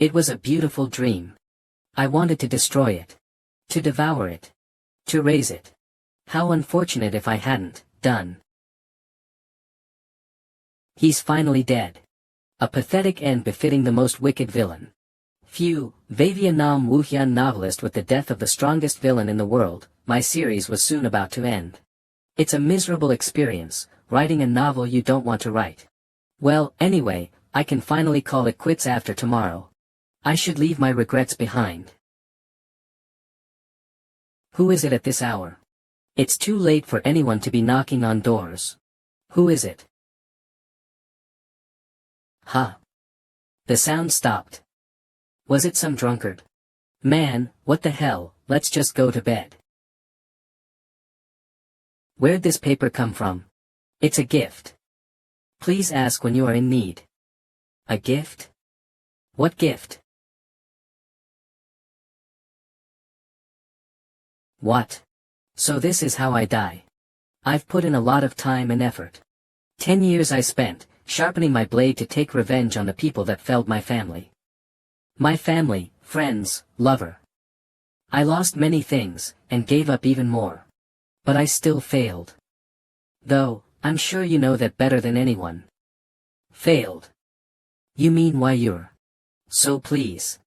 It was a beautiful dream. I wanted to destroy it. To devour it. To raise it. How unfortunate if I hadn't done. He's finally dead. A pathetic end befitting the most wicked villain. Phew, Vavia Nam Wuhian novelist. With the death of the strongest villain in the world, my series was soon about to end. It's a miserable experience, writing a novel you don't want to write. Well, anyway, I can finally call it quits after tomorrow. I should leave my regrets behind. Who is it at this hour? It's too late for anyone to be knocking on doors. Who is it? Huh. The sound stopped. Was it some drunkard? Man, what the hell, let's just go to bed. Where'd this paper come from? It's a gift. Please ask when you are in need. A gift? What gift? What? So this is how I die. I've put in a lot of time and effort. 10 years I spent, sharpening my blade to take revenge on the people that felled my family. My family, friends, lover. I lost many things, and gave up even more. But I still failed. Though, I'm sure you know that better than anyone. Failed. You mean why you're so please.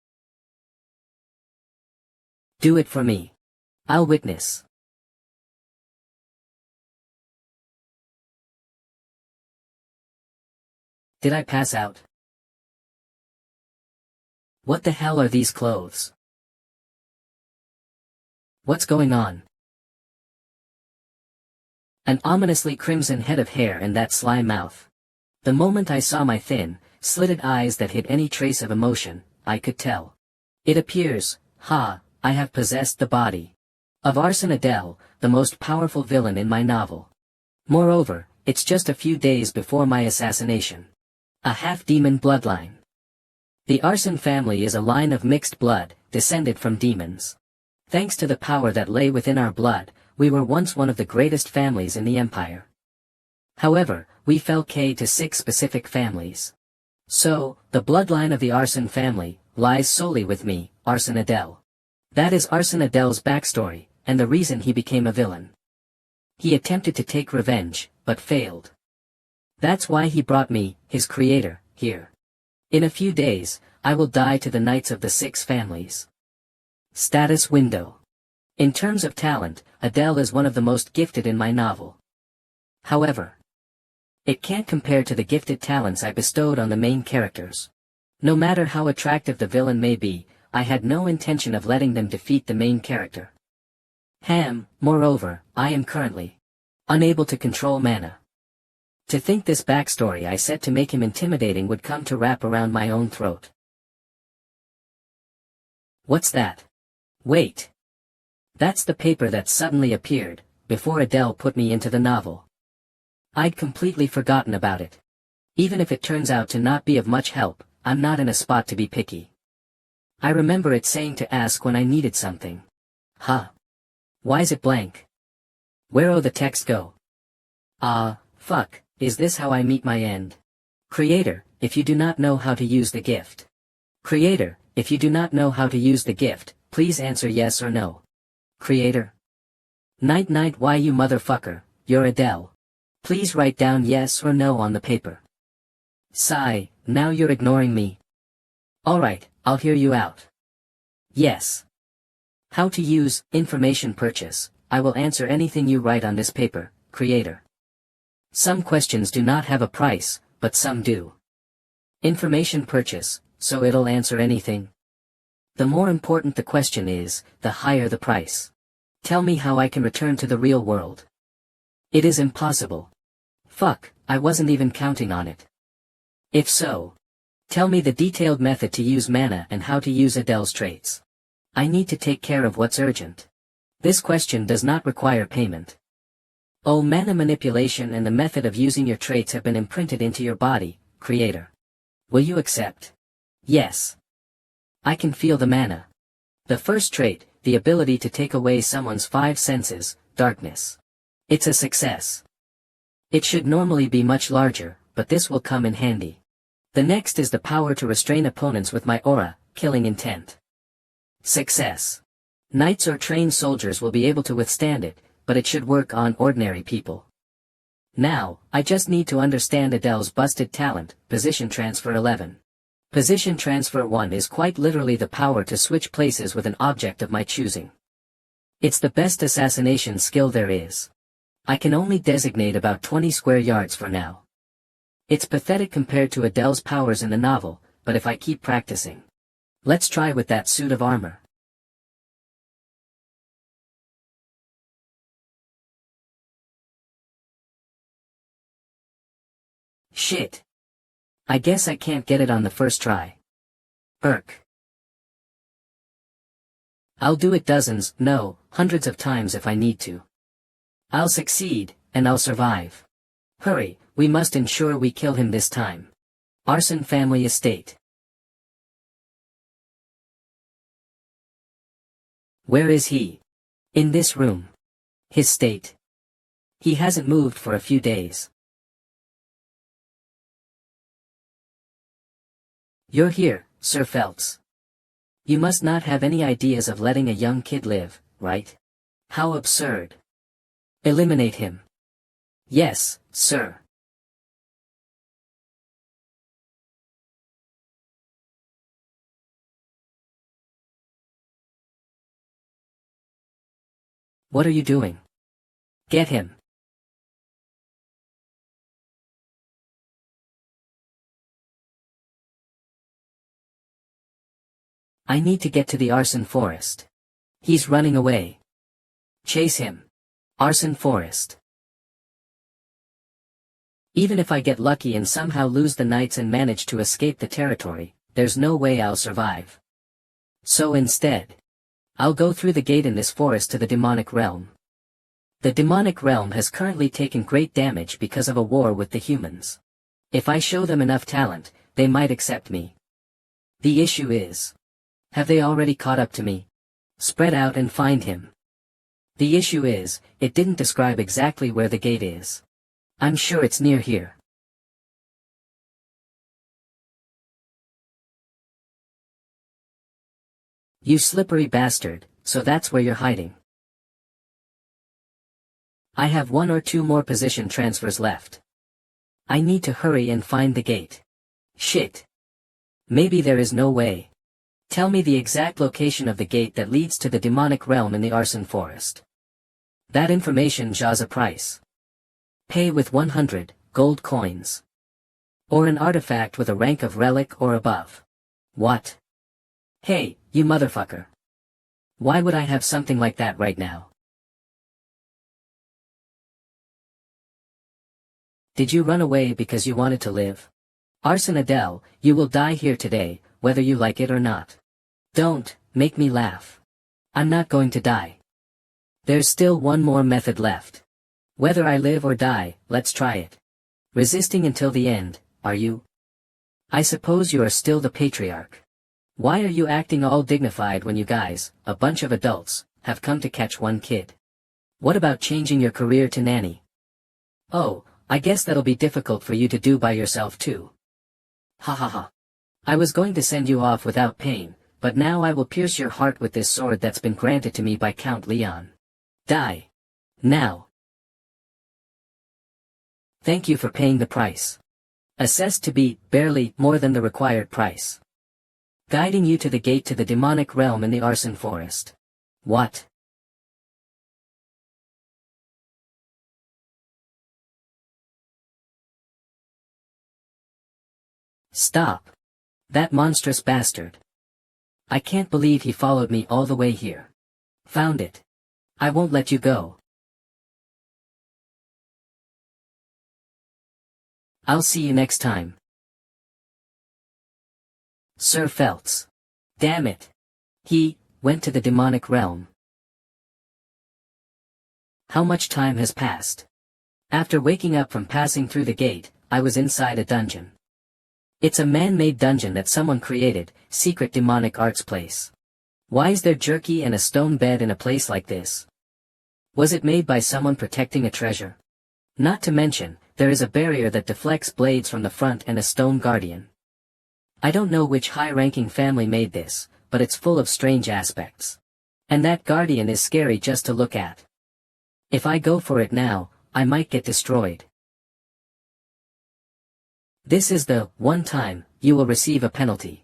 Do it for me. I'll witness. Did I pass out? What the hell are these clothes? What's going on? An ominously crimson head of hair and that sly mouth. The moment I saw my thin, slitted eyes that hid any trace of emotion, I could tell. It appears, I have possessed the body of Arsene Adele, the most powerful villain in my novel. Moreover, it's just a few days before my assassination. A half-demon bloodline. The Arsene family is a line of mixed blood, descended from demons. Thanks to the power that lay within our blood, we were once one of the greatest families in the empire. However, we fell prey to 6 specific families. So, the bloodline of the Arsene family lies solely with me, Arsene Adele. That is Arsene Adele's backstory, and the reason he became a villain. He attempted to take revenge, but failed. That's why he brought me, his creator, here. In a few days, I will die to the knights of the 6 families. Status window. In terms of talent, Adele is one of the most gifted in my novel. However, it can't compare to the gifted talents I bestowed on the main characters. No matter how attractive the villain may be, I had no intention of letting them defeat the main character. Moreover, I am currently unable to control mana. To think this backstory I set to make him intimidating would come to wrap around my own throat. What's that? Wait. That's the paper that suddenly appeared, before Adele put me into the novel. I'd completely forgotten about it. Even if it turns out to not be of much help, I'm not in a spot to be picky. I remember it saying to ask when I needed something. Why's it blank? Where'll the text go? Fuck, is this how I meet my end? Creator, if you do not know how to use the gift. Creator, if you do not know how to use the gift, please answer yes or no. Creator. Night night, why you motherfucker, you're Adele. Please write down yes or no on the paper. Sigh, now you're ignoring me. Alright, I'll hear you out. Yes. How to use information purchase. I will answer anything you write on this paper, creator. Some questions do not have a price, but some do. Information purchase, so it'll answer anything. The more important the question is, the higher the price. Tell me how I can return to the real world. It is impossible. Fuck, I wasn't even counting on it. If so, tell me the detailed method to use mana and how to use Adele's traits. I need to take care of what's urgent. This question does not require payment. Oh, mana manipulation and the method of using your traits have been imprinted into your body, creator. Will you accept? Yes. I can feel the mana. The first trait, the ability to take away someone's 5 senses, darkness. It's a success. It should normally be much larger, but this will come in handy. The next is the power to restrain opponents with my aura, killing intent. Success. Knights or trained soldiers will be able to withstand it, but it should work on ordinary people. Now, I just need to understand Adele's busted talent, Position Transfer 11. Position Transfer 1 is quite literally the power to switch places with an object of my choosing. It's the best assassination skill there is. I can only designate about 20 square yards for now. It's pathetic compared to Adele's powers in the novel, but if I keep practicing. Let's try with that suit of armor. Shit. I guess I can't get it on the first try. Irk. I'll do it dozens, no, hundreds of times if I need to. I'll succeed, and I'll survive. Hurry, we must ensure we kill him this time. Arson family estate. Where is he? In this room. His state. He hasn't moved for a few days. You're here, Sir Phelps. You must not have any ideas of letting a young kid live, right? How absurd. Eliminate him. Yes, sir. What are you doing? Get him. I need to get to the arson forest. He's running away. Chase him. Arson forest. Even if I get lucky and somehow lose the knights and manage to escape the territory, there's no way I'll survive. So instead, I'll go through the gate in this forest to the demonic realm. The demonic realm has currently taken great damage because of a war with the humans. If I show them enough talent, they might accept me. The issue is, have they already caught up to me? Spread out and find him. The issue is, it didn't describe exactly where the gate is. I'm sure it's near here. You slippery bastard, so that's where you're hiding. I have 1 or 2 more position transfers left. I need to hurry and find the gate. Shit. Maybe there is no way. Tell me the exact location of the gate that leads to the demonic realm in the arson forest. That information draws a price. Pay with 100 gold coins. Or an artifact with a rank of relic or above. What? Hey, you motherfucker. Why would I have something like that right now? Did you run away because you wanted to live? Arson Adele, you will die here today, whether you like it or not. Don't make me laugh. I'm not going to die. There's still one more method left. Whether I live or die, let's try it. Resisting until the end, are you? I suppose you are still the patriarch. Why are you acting all dignified when you guys, a bunch of adults, have come to catch one kid? What about changing your career to nanny? Oh, I guess that'll be difficult for you to do by yourself too. Ha ha ha. I was going to send you off without pain, but now I will pierce your heart with this sword that's been granted to me by Count Leon. Die. Now. Thank you for paying the price. Assessed to be, barely, more than the required price. Guiding you to the gate to the demonic realm in the arson forest. What? Stop. That monstrous bastard. I can't believe he followed me all the way here. Found it. I won't let you go. I'll see you next time. Sir Phelps. Damn it. He went to the demonic realm. How much time has passed? After waking up from passing through the gate, I was inside a dungeon. It's a man-made dungeon that someone created, secret demonic arts place. Why is there jerky and a stone bed in a place like this? Was it made by someone protecting a treasure? Not to mention, there is a barrier that deflects blades from the front and a stone guardian. I don't know which high-ranking family made this, but it's full of strange aspects. And that guardian is scary just to look at. If I go for it now, I might get destroyed. This is the one time you will receive a penalty.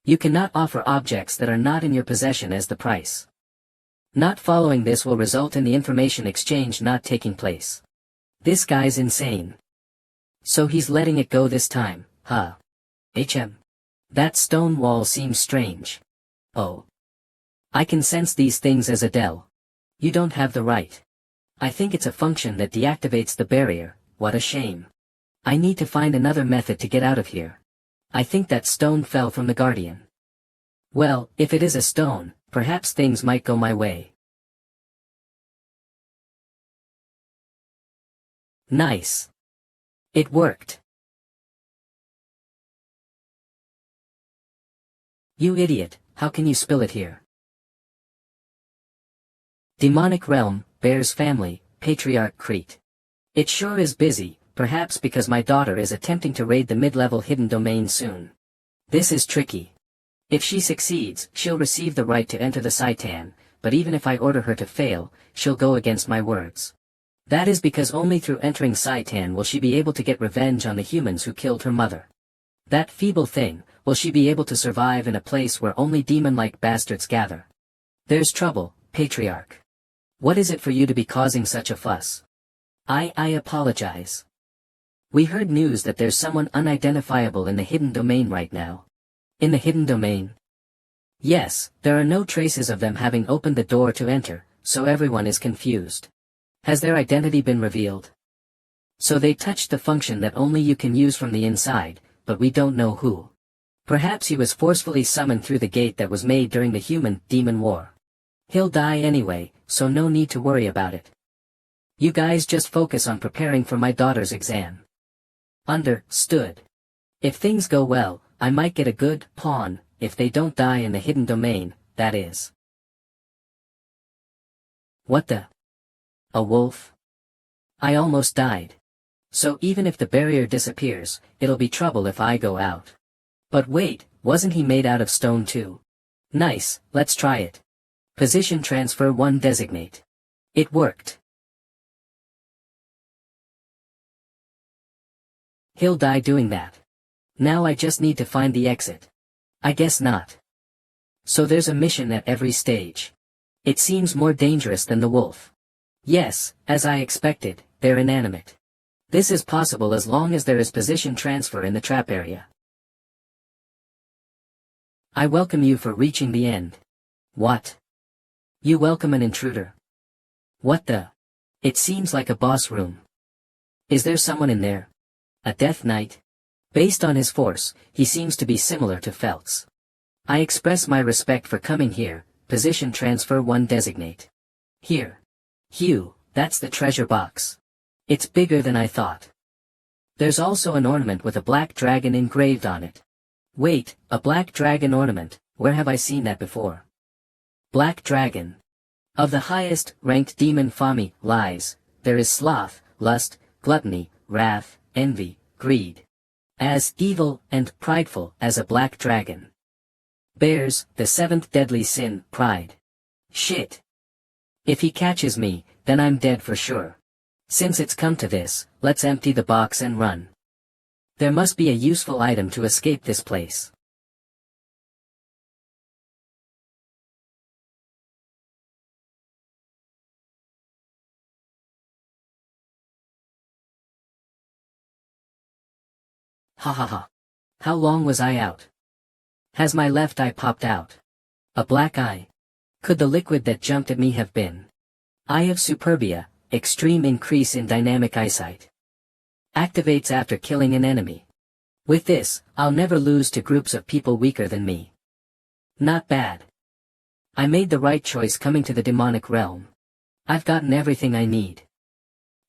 You cannot offer objects that are not in your possession as the price. Not following this will result in the information exchange not taking place. This guy's insane. So he's letting it go this time, huh? That stone wall seems strange. Oh. I can sense these things as Adele. You don't have the right. I think it's a function that deactivates the barrier. What a shame. I need to find another method to get out of here. I think that stone fell from the guardian. Well, if it is a stone, perhaps things might go my way. Nice. It worked. You idiot, how can you spill it here? Demonic realm, Bear's family, Patriarch Crete. It sure is busy, perhaps because my daughter is attempting to raid the mid-level hidden domain soon. This is tricky. If she succeeds, she'll receive the right to enter the Saitan, but even if I order her to fail, she'll go against my words. That is because only through entering Saitan will she be able to get revenge on the humans who killed her mother. That feeble thing, will she be able to survive in a place where only demon-like bastards gather? There's trouble, Patriarch. What is it for you to be causing such a fuss? I apologize. We heard news that there's someone unidentifiable in the hidden domain right now. In the hidden domain? Yes, there are no traces of them having opened the door to enter, so everyone is confused. Has their identity been revealed? So they touched the function that only you can use from the inside, but we don't know who. Perhaps he was forcefully summoned through the gate that was made during the human-demon war. He'll die anyway, so no need to worry about it. You guys just focus on preparing for my daughter's exam. Understood. If things go well, I might get a good pawn, if they don't die in the hidden domain, that is. What the? A wolf? I almost died. So even if the barrier disappears, it'll be trouble if I go out. But wait, wasn't he made out of stone too? Nice, let's try it. Position transfer 1 designate. It worked. He'll die doing that. Now I just need to find the exit. I guess not. So there's a mission at every stage. It seems more dangerous than the wolf. Yes, as I expected, they're inanimate. This is possible as long as there is position transfer in the trap area. I welcome you for reaching the end. What? You welcome an intruder? What the? It seems like a boss room. Is there someone in there? A Death Knight? Based on his force, he seems to be similar to Feltz. I express my respect for coming here. Position transfer 1 designate. Here. Hugh, that's the treasure box. It's bigger than I thought. There's also an ornament with a black dragon engraved on it. Wait, a black dragon ornament, where have I seen that before? Black dragon. Of the highest ranked demon Fami, lies, there is sloth, lust, gluttony, wrath, envy, greed. As evil and prideful as a black dragon. Bears, the 7th deadly sin, pride. Shit. If he catches me, then I'm dead for sure. Since it's come to this, let's empty the box and run. There must be a useful item to escape this place. Ha ha ha. How long was I out? Has my left eye popped out? A black eye? Could the liquid that jumped at me have been? Eye of Superbia, extreme increase in dynamic eyesight. Activates after killing an enemy. With this, I'll never lose to groups of people weaker than me. Not bad. I made the right choice coming to the demonic realm. I've gotten everything I need.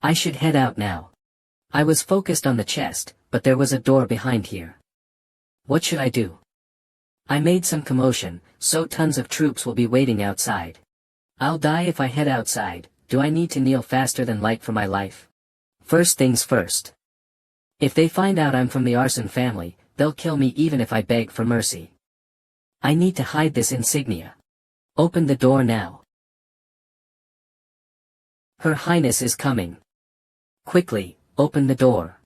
I should head out now. I was focused on the chest, but there was a door behind here. What should I do? I made some commotion, so tons of troops will be waiting outside. I'll die if I head outside. Do I need to kneel faster than light for my life? First things first. If they find out I'm from the arson family, they'll kill me even if I beg for mercy. I need to hide this insignia. Open the door now. Her Highness is coming. Quickly, open the door.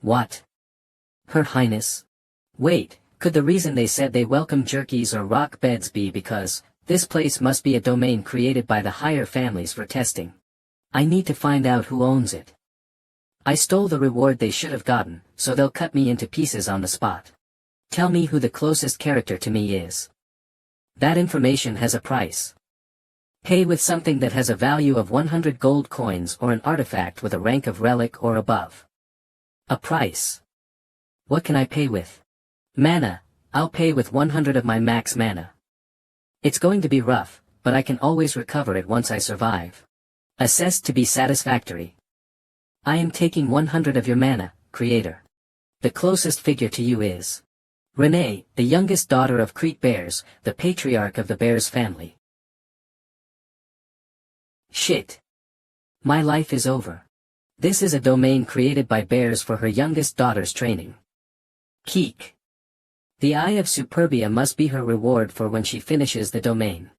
What? Her Highness? Wait, could the reason they said they welcome jerkies or rock beds be because this place must be a domain created by the higher families for testing? I need to find out who owns it. I stole the reward they should have gotten, so they'll cut me into pieces on the spot. Tell me who the closest character to me is. That information has a price. Pay with something that has a value of 100 gold coins or an artifact with a rank of relic or above. A price. What can I pay with? Mana. I'll pay with 100 of my max mana. It's going to be rough, but I can always recover it once I survive. Assessed to be satisfactory. I am taking 100 of your mana, creator. The closest figure to you is Renee, the youngest daughter of Crete Bears, the patriarch of the Bears family. Shit. My life is over. This is a domain created by Bears for her youngest daughter's training. Keek. The Eye of Superbia must be her reward for when she finishes the domain.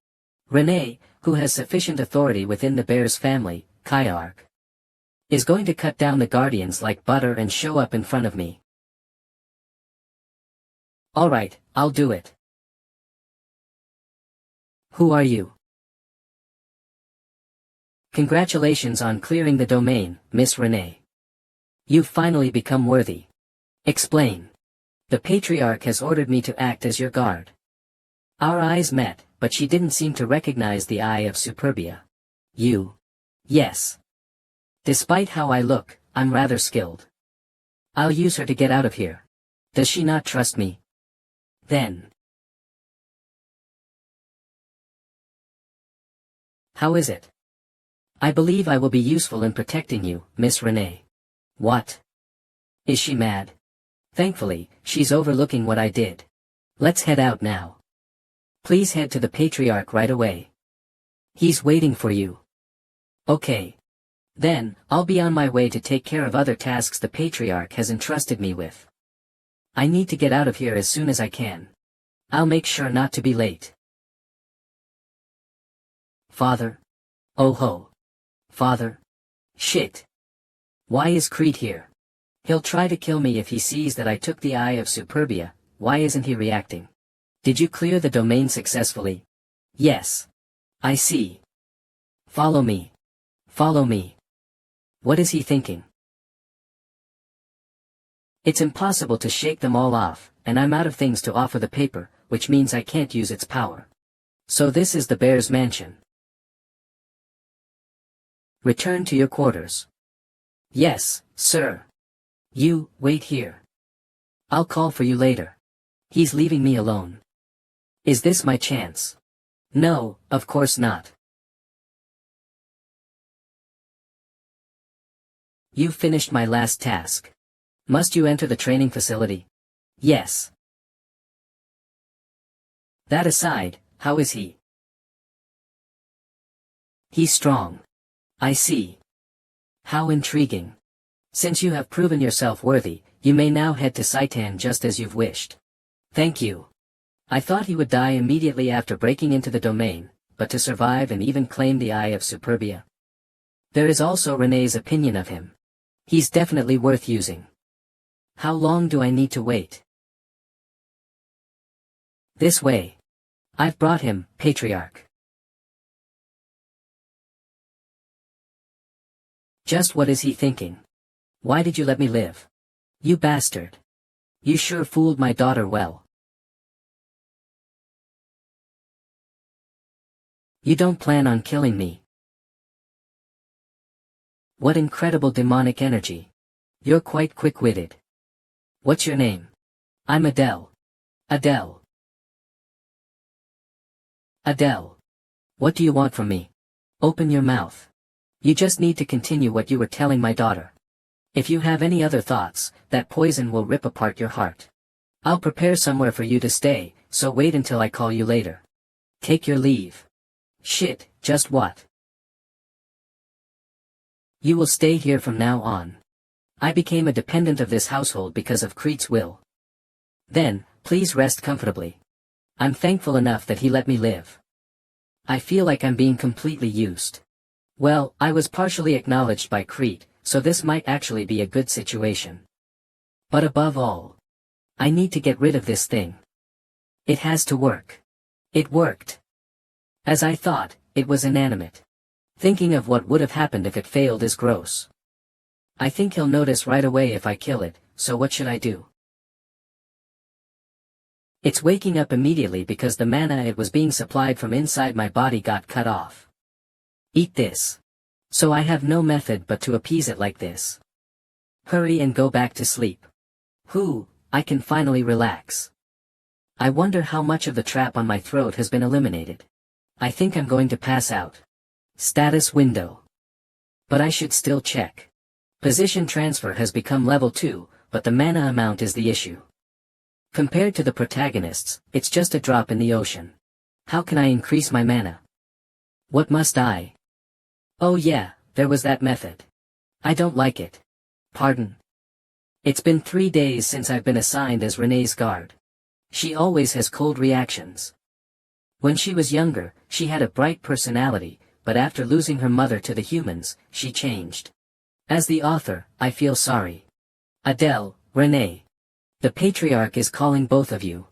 Renee, who has sufficient authority within the Bears family, Kyark, is going to cut down the guardians like butter and show up in front of me. Alright, I'll do it. Who are you? Congratulations on clearing the domain, Miss Renee. You've finally become worthy. Explain. The Patriarch has ordered me to act as your guard. Our eyes met, but she didn't seem to recognize the Eye of Superbia. You? Yes. Despite how I look, I'm rather skilled. I'll use her to get out of here. Does she not trust me? Then. How is it? I believe I will be useful in protecting you, Miss Renee. What? Is she mad? Thankfully, she's overlooking what I did. Let's head out now. Please head to the Patriarch right away. He's waiting for you. Okay. Then, I'll be on my way to take care of other tasks the Patriarch has entrusted me with. I need to get out of here as soon as I can. I'll make sure not to be late. Father? Oh ho. Father? Shit. Why is Crete here? He'll try to kill me if he sees that I took the Eye of Superbia. Why isn't he reacting? Did you clear the domain successfully? Yes. I see. Follow me. Follow me. What is he thinking? It's impossible to shake them all off, and I'm out of things to offer the paper, which means I can't use its power. So this is the Bear's mansion. Return to your quarters. Yes, sir. You, wait here. I'll call for you later. He's leaving me alone. Is this my chance? No, of course not. You've finished my last task. Must you enter the training facility? Yes. That aside, how is he? He's strong. I see. How intriguing. Since you have proven yourself worthy, you may now head to Saitan just as you've wished. Thank you. I thought he would die immediately after breaking into the domain, but to survive and even claim the Eye of Superbia. There is also Renee's opinion of him. He's definitely worth using. How long do I need to wait? This way. I've brought him, Patriarch. Just what is he thinking? Why did you let me live? You bastard. You sure fooled my daughter well. You don't plan on killing me. What incredible demonic energy. You're quite quick-witted. What's your name? I'm Adele. Adele. Adele. What do you want from me? Open your mouth. You just need to continue what you were telling my daughter. If you have any other thoughts, that poison will rip apart your heart. I'll prepare somewhere for you to stay, so wait until I call you later. Take your leave. Shit, just what? You will stay here from now on. I became a dependent of this household because of Crete's will. Then, please rest comfortably. I'm thankful enough that he let me live. I feel like I'm being completely used. Well, I was partially acknowledged by Crete, so this might actually be a good situation. But above all, I need to get rid of this thing. It has to work. It worked. As I thought, it was inanimate. Thinking of what would have happened if it failed is gross. I think he'll notice right away if I kill it, so what should I do? It's waking up immediately because the mana it was being supplied from inside my body got cut off. Eat this. So I have no method but to appease it like this. Hurry and go back to sleep. I can finally relax. I wonder how much of the trap on my throat has been eliminated. I think I'm going to pass out. Status window. But I should still check. Position transfer has become level 2, but the mana amount is the issue. Compared to the protagonists, it's just a drop in the ocean. How can I increase my mana? What must I? Oh yeah, there was that method. I don't like it. Pardon? It's been 3 days since I've been assigned as Renee's guard. She always has cold reactions. When she was younger, she had a bright personality, but after losing her mother to the humans, she changed. As the author, I feel sorry. Adele, Renee. The Patriarch is calling both of you.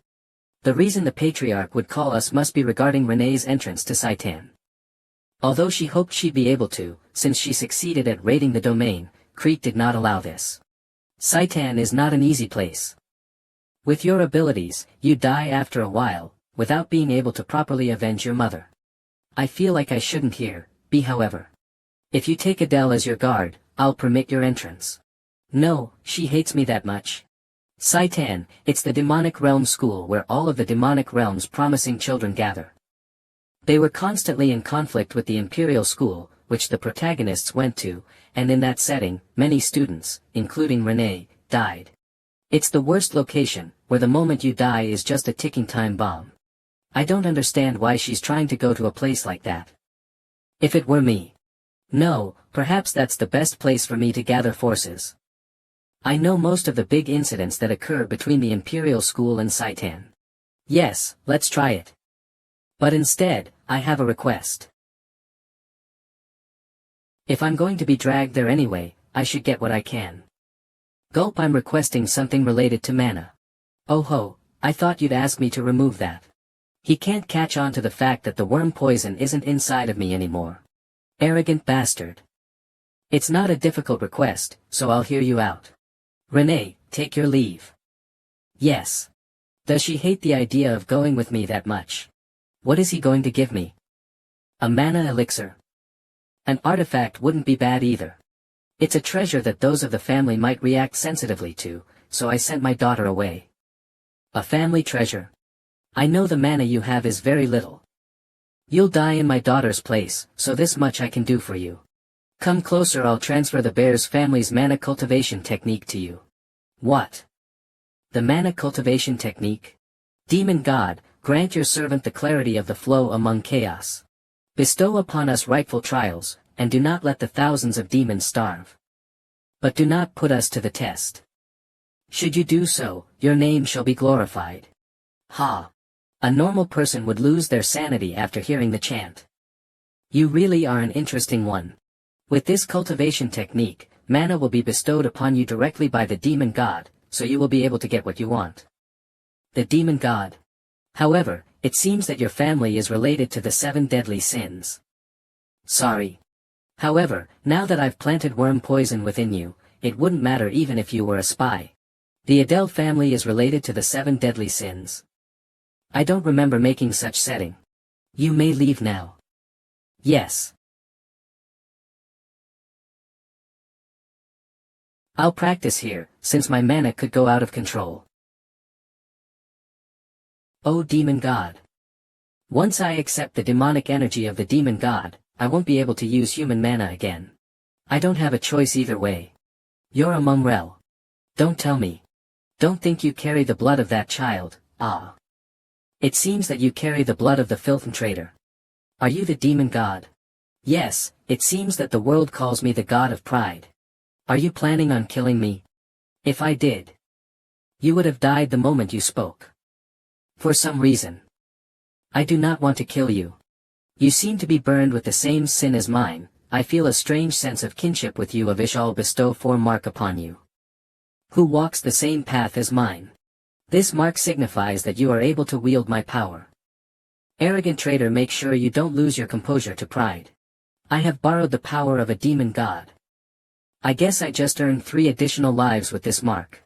The reason the Patriarch would call us must be regarding Renee's entrance to Saitan. Although she hoped she'd be able to, since she succeeded at raiding the domain, Crete did not allow this. Saitan is not an easy place. With your abilities, you die after a while, without being able to properly avenge your mother. I feel like I shouldn't be however. If you take Adele as your guard, I'll permit your entrance. No, she hates me that much. Saitan, it's the demonic realm school where all of the demonic realms promising children gather. They were constantly in conflict with the Imperial School, which the protagonists went to, and in that setting, many students, including Renee, died. It's the worst location, where the moment you die is just a ticking time bomb. I don't understand why she's trying to go to a place like that. If it were me. No, perhaps that's the best place for me to gather forces. I know most of the big incidents that occur between the Imperial School and Saitan. Yes, let's try it. But instead, I have a request. If I'm going to be dragged there anyway, I should get what I can. Gulp, I'm requesting something related to mana. Oh ho, I thought you'd ask me to remove that. He can't catch on to the fact that the worm poison isn't inside of me anymore. Arrogant bastard. It's not a difficult request, so I'll hear you out. Renee, take your leave. Yes. Does she hate the idea of going with me that much? What is he going to give me? A mana elixir. An artifact wouldn't be bad either. It's a treasure that those of the family might react sensitively to, so I sent my daughter away. A family treasure. I know the mana you have is very little. You'll die in my daughter's place, so this much I can do for you. Come closer, I'll transfer the bear's family's mana cultivation technique to you. What? The mana cultivation technique? Demon God, grant your servant the clarity of the flow among chaos. Bestow upon us rightful trials, and do not let the thousands of demons starve. But do not put us to the test. Should you do so, your name shall be glorified. Ha! A normal person would lose their sanity after hearing the chant. You really are an interesting one. With this cultivation technique, mana will be bestowed upon you directly by the demon god, so you will be able to get what you want. The demon god. However, it seems that your family is related to the 7 deadly sins. Sorry. However, now that I've planted worm poison within you, it wouldn't matter even if you were a spy. The Adele family is related to the 7 deadly sins. I don't remember making such setting. You may leave now. Yes. I'll practice here, since my mana could go out of control. Oh demon god. Once I accept the demonic energy of the demon god, I won't be able to use human mana again. I don't have a choice either way. You're a mongrel. Don't tell me. Don't think you carry the blood of that child, ah. It seems that you carry the blood of the filth trader. Are you the demon god? Yes, it seems that the world calls me the god of pride. Are you planning on killing me? If I did. You would have died the moment you spoke. For some reason. I do not want to kill you. You seem to be burned with the same sin as mine. I feel a strange sense of kinship with you. I shall bestow 4 mark upon you. Who walks the same path as mine. This mark signifies that you are able to wield my power. Arrogant traitor, make sure you don't lose your composure to pride. I have borrowed the power of a demon god. I guess I just earned 3 additional lives with this mark.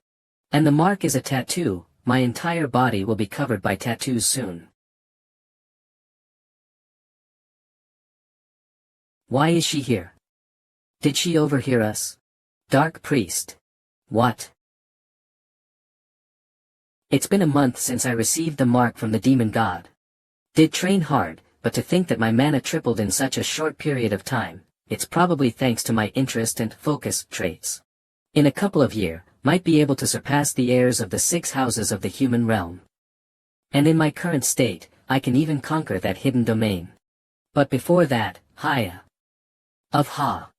And the mark is a tattoo. My entire body will be covered by tattoos soon. Why is she here? Did she overhear us? Dark priest. What? It's been a month since I received the mark from the demon god. Did train hard, but to think that my mana tripled in such a short period of time, it's probably thanks to my interest and focus traits. In a couple of years, might be able to surpass the heirs of the 6 houses of the human realm. And in my current state, I can even conquer that hidden domain. But before that, Haya. Of Ha.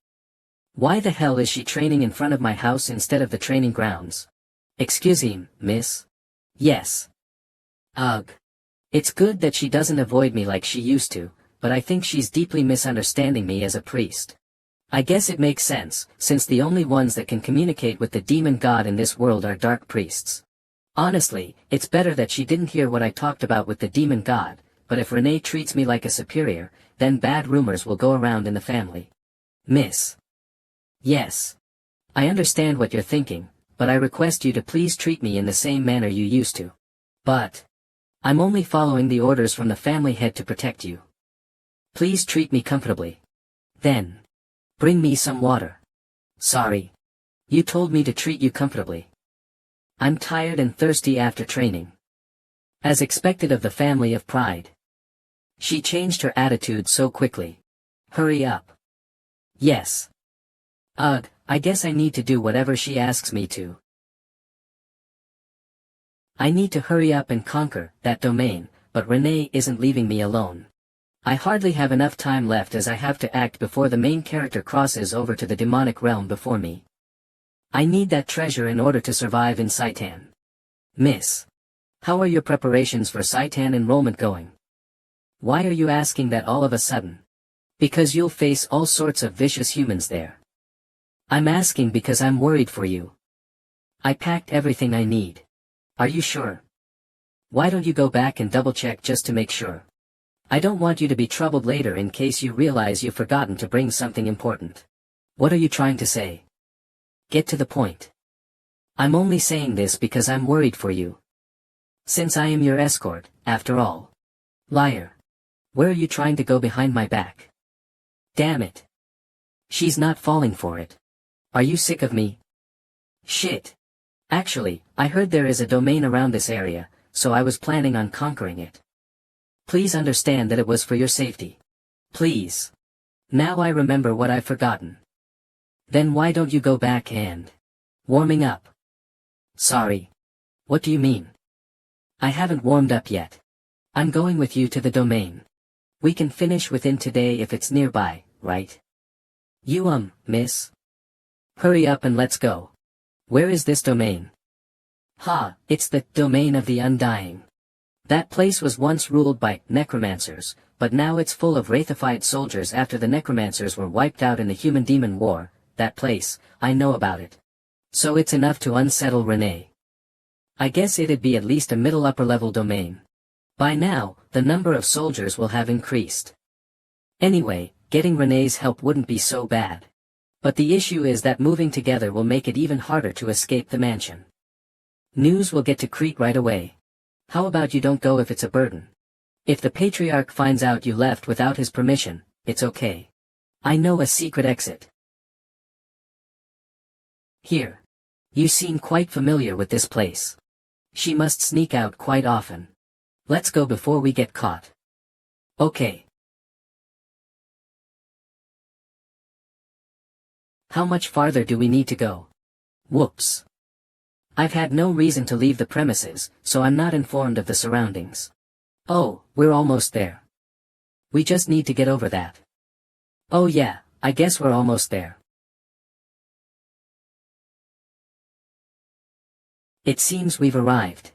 Why the hell is she training in front of my house instead of the training grounds? Excuse me, miss? Yes. Ugh. It's good that she doesn't avoid me like she used to, but I think she's deeply misunderstanding me as a priest. I guess it makes sense, since the only ones that can communicate with the demon god in this world are dark priests. Honestly, it's better that she didn't hear what I talked about with the demon god, but if Renee treats me like a superior, then bad rumors will go around in the family. Miss. Yes. I understand what you're thinking, but I request you to please treat me in the same manner you used to. But I'm only following the orders from the family head to protect you. Please treat me comfortably. Then bring me some water. Sorry. You told me to treat you comfortably. I'm tired and thirsty after training. As expected of the family of pride. She changed her attitude so quickly. Hurry up. Yes. Ugh, I guess I need to do whatever she asks me to. I need to hurry up and conquer that domain, but Renee isn't leaving me alone. I hardly have enough time left as I have to act before the main character crosses over to the demonic realm before me. I need that treasure in order to survive in Saitan. Miss. How are your preparations for Saitan enrollment going? Why are you asking that all of a sudden? Because you'll face all sorts of vicious humans there. I'm asking because I'm worried for you. I packed everything I need. Are you sure? Why don't you go back and double-check just to make sure? I don't want you to be troubled later in case you realize you've forgotten to bring something important. What are you trying to say? Get to the point. I'm only saying this because I'm worried for you. Since I am your escort, after all. Liar. Where are you trying to go behind my back? Damn it. She's not falling for it. Are you sick of me? Shit. Actually, I heard there is a domain around this area, so I was planning on conquering it. Please understand that it was for your safety. Please. Now I remember what I've forgotten. Then why don't you go back and warming up? Sorry. What do you mean? I haven't warmed up yet. I'm going with you to the domain. We can finish within today if it's nearby, right? You miss? Hurry up and let's go. Where is this domain? Ha, it's the domain of the undying. That place was once ruled by necromancers, but now it's full of wraithified soldiers after the necromancers were wiped out in the human-demon war. That place, I know about it. So it's enough to unsettle Renee. I guess it'd be at least a middle upper level domain. By now, the number of soldiers will have increased. Anyway, getting Renee's help wouldn't be so bad. But the issue is that moving together will make it even harder to escape the mansion. News will get to Crete right away. How about you don't go if it's a burden? If the patriarch finds out you left without his permission, it's okay. I know a secret exit. Here. You seem quite familiar with this place. She must sneak out quite often. Let's go before we get caught. Okay. How much farther do we need to go? Whoops. I've had no reason to leave the premises, so I'm not informed of the surroundings. Oh, we're almost there. We just need to get over that. Oh yeah, I guess we're almost there. It seems we've arrived.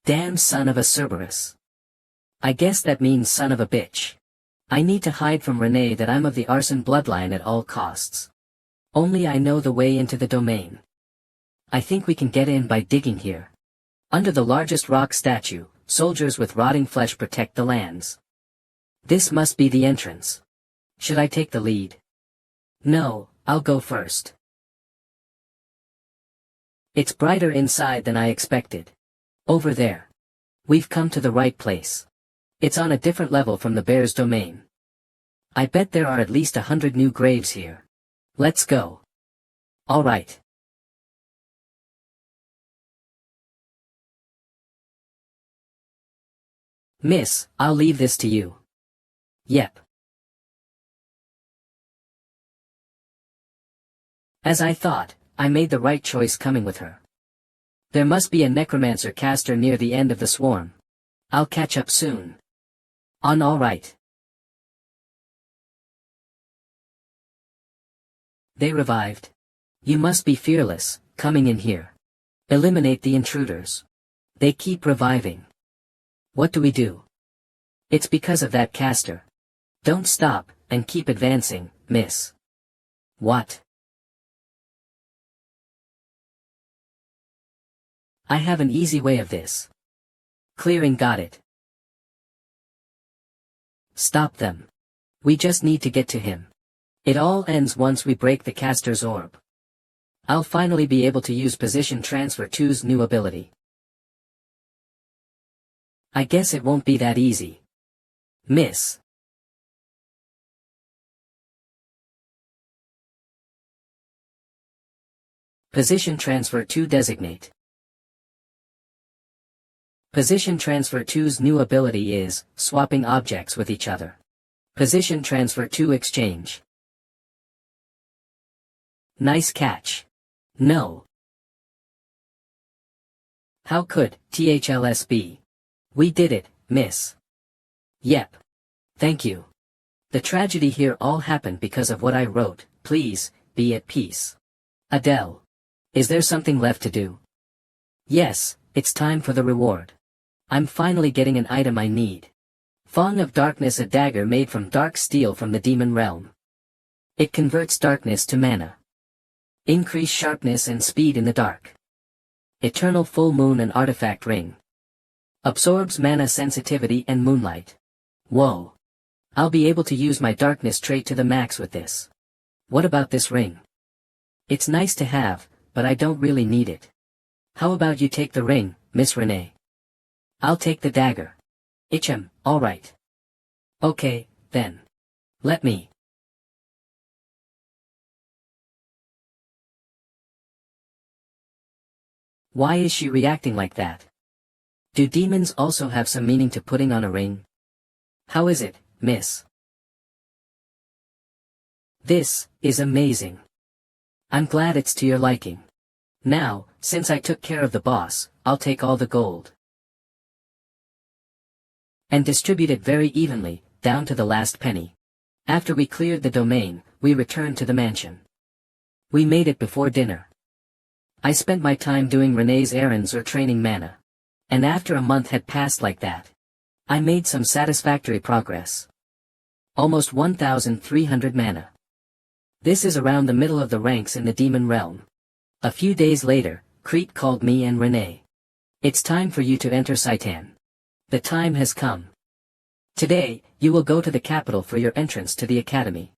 Damn son of a Cerberus. I guess that means son of a bitch. I need to hide from Renee that I'm of the arson bloodline at all costs. Only I know the way into the domain. I think we can get in by digging here. Under the largest rock statue, soldiers with rotting flesh protect the lands. This must be the entrance. Should I take the lead? No, I'll go first. It's brighter inside than I expected. Over there. We've come to the right place. It's on a different level from the bear's domain. I bet there are at least 100 new graves here. Let's go. All right. Miss, I'll leave this to you. Yep. As I thought, I made the right choice coming with her. There must be a necromancer caster near the end of the swarm. I'll catch up soon. All right. They revived. You must be fearless, coming in here. Eliminate the intruders. They keep reviving. What do we do? It's because of that caster. Don't stop, and keep advancing, miss. What? I have an easy way of this. Clearing got it. Stop them. We just need to get to him. It all ends once we break the caster's orb. I'll finally be able to use Position Transfer 2's new ability. I guess it won't be that easy. Miss. Position Transfer 2 designate. Position Transfer 2's new ability is swapping objects with each other. Position Transfer 2 exchange. Nice catch. No. How could THLS be? We did it, miss. Yep. Thank you. The tragedy here all happened because of what I wrote. Please, be at peace. Adele. Is there something left to do? Yes, it's time for the reward. I'm finally getting an item I need. Fong of Darkness, a dagger made from dark steel from the demon realm. It converts darkness to mana. Increase sharpness and speed in the dark. Eternal full moon and artifact ring. Absorbs mana sensitivity and moonlight. Whoa. I'll be able to use my darkness trait to the max with this. What about this ring? It's nice to have, but I don't really need it. How about you take the ring, Miss Renee? I'll take the dagger. Alright. Okay, then. Let me. Why is she reacting like that? Do demons also have some meaning to putting on a ring? How is it, miss? This is amazing. I'm glad it's to your liking. Now, since I took care of the boss, I'll take all the gold. And distribute it very evenly, down to the last penny. After we cleared the domain, we returned to the mansion. We made it before dinner. I spent my time doing Renee's errands or training mana. And after a month had passed like that, I made some satisfactory progress. Almost 1,300 mana. This is around the middle of the ranks in the demon realm. A few days later, Crete called me and Renee. It's time for you to enter Saitan. The time has come. Today, you will go to the capital for your entrance to the academy.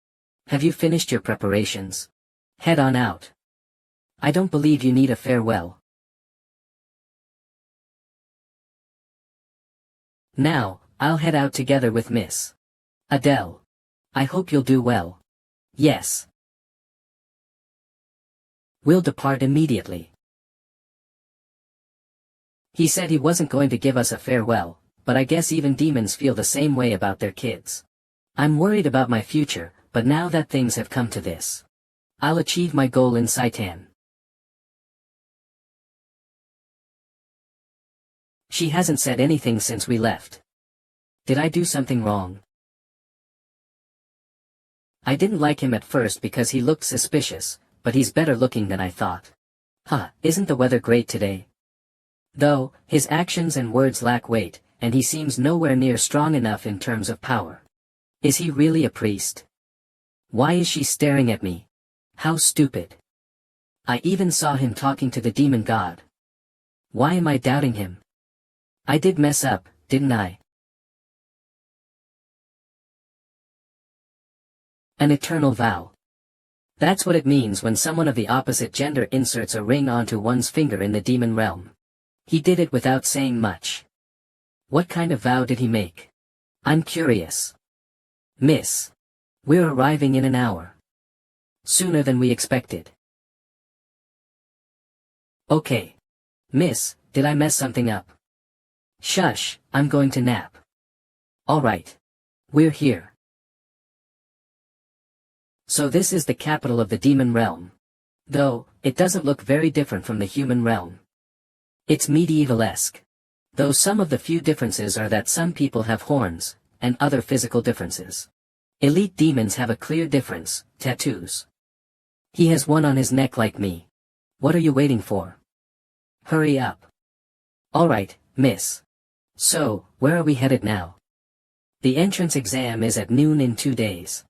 Have you finished your preparations? Head on out. I don't believe you need a farewell. Now, I'll head out together with Miss Adele. I hope you'll do well. Yes. We'll depart immediately. He said he wasn't going to give us a farewell, but I guess even demons feel the same way about their kids. I'm worried about my future, but now that things have come to this, I'll achieve my goal in Saitan. She hasn't said anything since we left. Did I do something wrong? I didn't like him at first because he looked suspicious, but he's better looking than I thought. Isn't the weather great today? Though, his actions and words lack weight, and he seems nowhere near strong enough in terms of power. Is he really a priest? Why is she staring at me? How stupid. I even saw him talking to the demon god. Why am I doubting him? I did mess up, didn't I? An eternal vow. That's what it means when someone of the opposite gender inserts a ring onto one's finger in the demon realm. He did it without saying much. What kind of vow did he make? I'm curious. Miss. We're arriving in an hour. Sooner than we expected. Okay. Miss, did I mess something up? Shush, I'm going to nap. Alright. We're here. So this is the capital of the demon realm. Though, it doesn't look very different from the human realm. It's medieval-esque. Though some of the few differences are that some people have horns, and other physical differences. Elite demons have a clear difference, tattoos. He has one on his neck like me. What are you waiting for? Hurry up. Alright, miss. So, where are we headed now? The entrance exam is at noon in 2 days.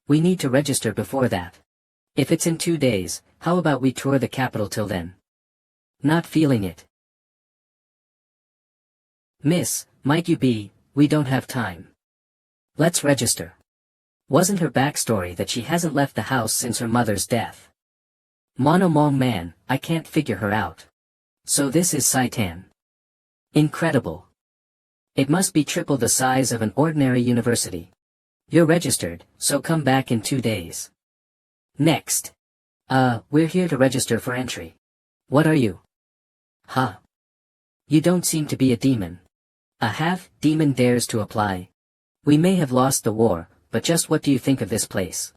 We need to register before that. If it's in 2 days, how about we tour the capital till then? Not feeling it. Miss, might you be, we don't have time. Let's register. Wasn't her backstory that she hasn't left the house since her mother's death? Monomong man, I can't figure her out. So this is Saitan. Incredible. It must be triple the size of an ordinary university. You're registered, so come back in 2 days. Next. We're here to register for entry. What are you? You don't seem to be a demon. A half-demon dares to apply. We may have lost the war, but just what do you think of this place?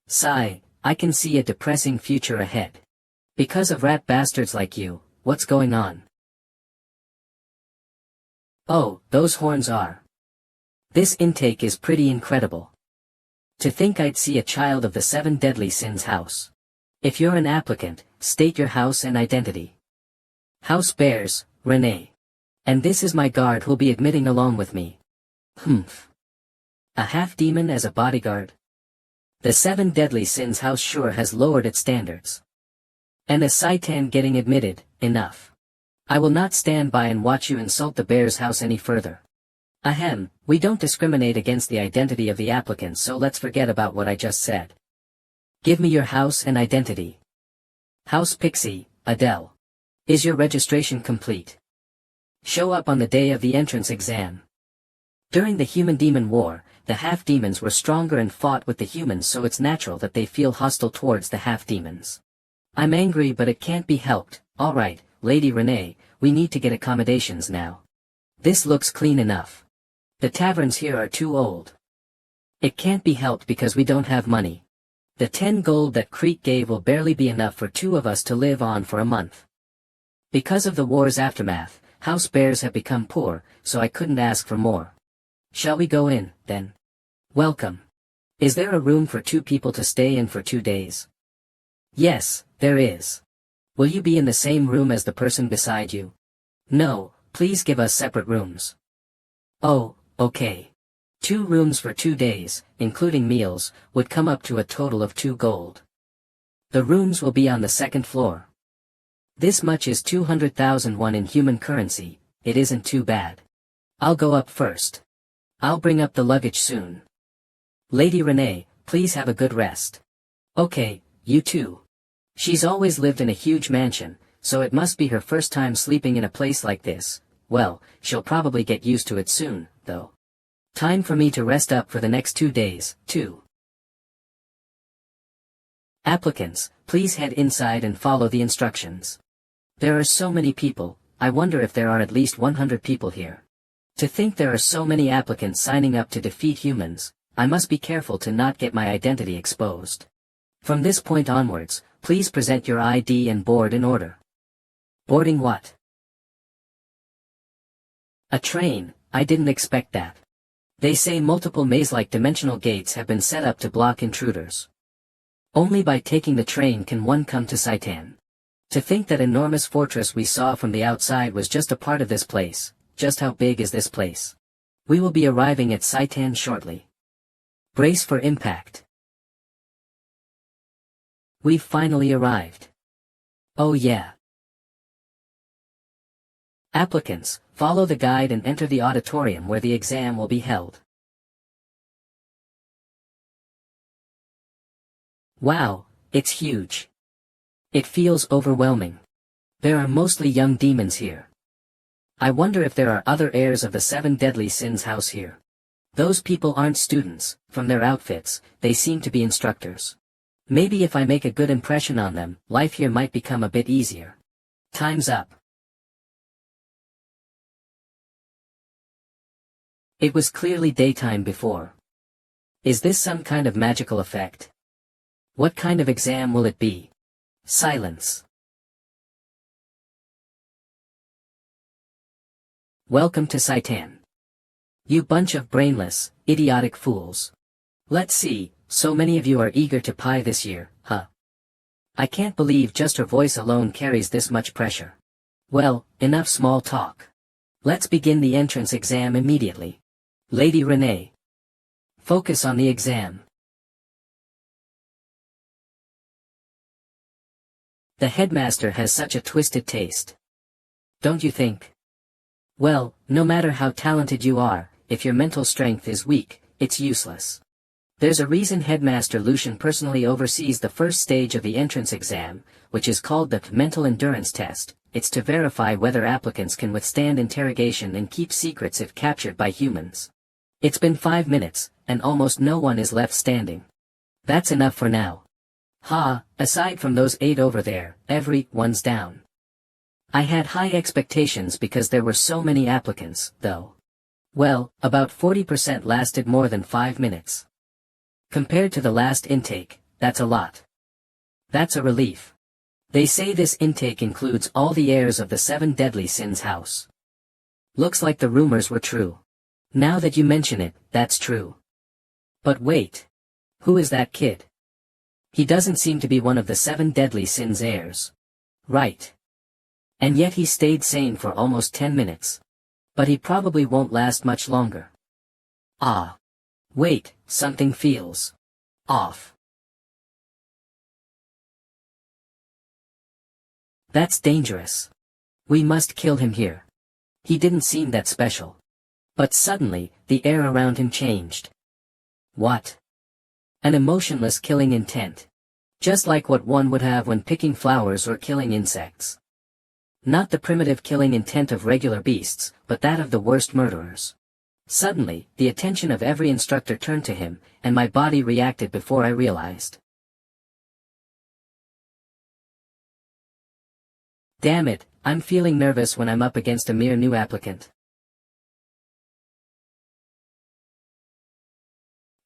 Sigh, I can see a depressing future ahead. Because of rat bastards like you, what's going on? Oh, those horns are. This intake is pretty incredible. To think I'd see a child of the 7 deadly sins house. If you're an applicant, state your house and identity. House bears, Renee. And this is my guard who'll be admitting along with me. Humph. A half-demon as a bodyguard? The 7 deadly sins house sure has lowered its standards. And a Saitan getting admitted, enough. I will not stand by and watch you insult the bear's house any further. Ahem, we don't discriminate against the identity of the applicants, so let's forget about what I just said. Give me your house and identity. House Pixie, Adele. Is your registration complete? Show up on the day of the entrance exam. During the human-demon war, the half-demons were stronger and fought with the humans, so it's natural that they feel hostile towards the half-demons. I'm angry, but it can't be helped. Alright, Lady Renee, we need to get accommodations now. This looks clean enough. The taverns here are too old. It can't be helped because we don't have money. The 10 gold that Creek gave will barely be enough for 2 of us to live on for a month. Because of the war's aftermath, house bears have become poor, so I couldn't ask for more. Shall we go in, then? Welcome. Is there a room for 2 people to stay in for 2 days? Yes, there is. Will you be in the same room as the person beside you? No, please give us separate rooms. Oh, okay. 2 rooms for 2 days, including meals, would come up to a total of 2 gold. The rooms will be on the 2nd floor. This much is 200,000 won in human currency. It isn't too bad. I'll go up first. I'll bring up the luggage soon. Lady Renee, please have a good rest. Okay, you too. She's always lived in a huge mansion, so it must be her first time sleeping in a place like this. Well, she'll probably get used to it soon, though. Time for me to rest up for the next 2 days, too. Applicants, please head inside and follow the instructions. There are so many people, I wonder if there are at least 100 people here. To think there are so many applicants signing up to defeat humans, I must be careful to not get my identity exposed. From this point onwards, please present your ID and board in order. Boarding what? A train, I didn't expect that. They say multiple maze-like dimensional gates have been set up to block intruders. Only by taking the train can one come to Saitan. To think that enormous fortress we saw from the outside was just a part of this place. Just how big is this place? We will be arriving at Saitan shortly. Brace for impact. We've finally arrived. Oh yeah. Applicants, follow the guide and enter the auditorium where the exam will be held. Wow, it's huge. It feels overwhelming. There are mostly young demons here. I wonder if there are other heirs of the 7 deadly sins house here. Those people aren't students. From their outfits, they seem to be instructors. Maybe if I make a good impression on them, life here might become a bit easier. Time's up. It was clearly daytime before. Is this some kind of magical effect? What kind of exam will it be? Silence. Welcome to Saitan. You bunch of brainless, idiotic fools. Let's see, so many of you are eager to pie this year, huh? I can't believe just her voice alone carries this much pressure. Well, enough small talk. Let's begin the entrance exam immediately. Lady Renee. Focus on the exam. The headmaster has such a twisted taste. Don't you think? Well, no matter how talented you are, if your mental strength is weak, it's useless. There's a reason Headmaster Lucian personally oversees the first stage of the entrance exam, which is called the mental endurance test. It's to verify whether applicants can withstand interrogation and keep secrets if captured by humans. It's been 5 minutes, and almost no one is left standing. That's enough for now. Aside from those 8 over there, everyone's down. I had high expectations because there were so many applicants, though. Well, about 40% lasted more than 5 minutes. Compared to the last intake, that's a lot. That's a relief. They say this intake includes all the heirs of the 7 deadly sins house. Looks like the rumors were true. Now that you mention it, that's true. But wait. Who is that kid? He doesn't seem to be one of the 7 deadly sins heirs. Right. And yet he stayed sane for almost 10 minutes. But he probably won't last much longer. Ah. Wait, something feels off. That's dangerous. We must kill him here. He didn't seem that special. But suddenly, the air around him changed. What? An emotionless killing intent. Just like what one would have when picking flowers or killing insects. Not the primitive killing intent of regular beasts, but that of the worst murderers. Suddenly, the attention of every instructor turned to him, and my body reacted before I realized. Damn it, I'm feeling nervous when I'm up against a mere new applicant.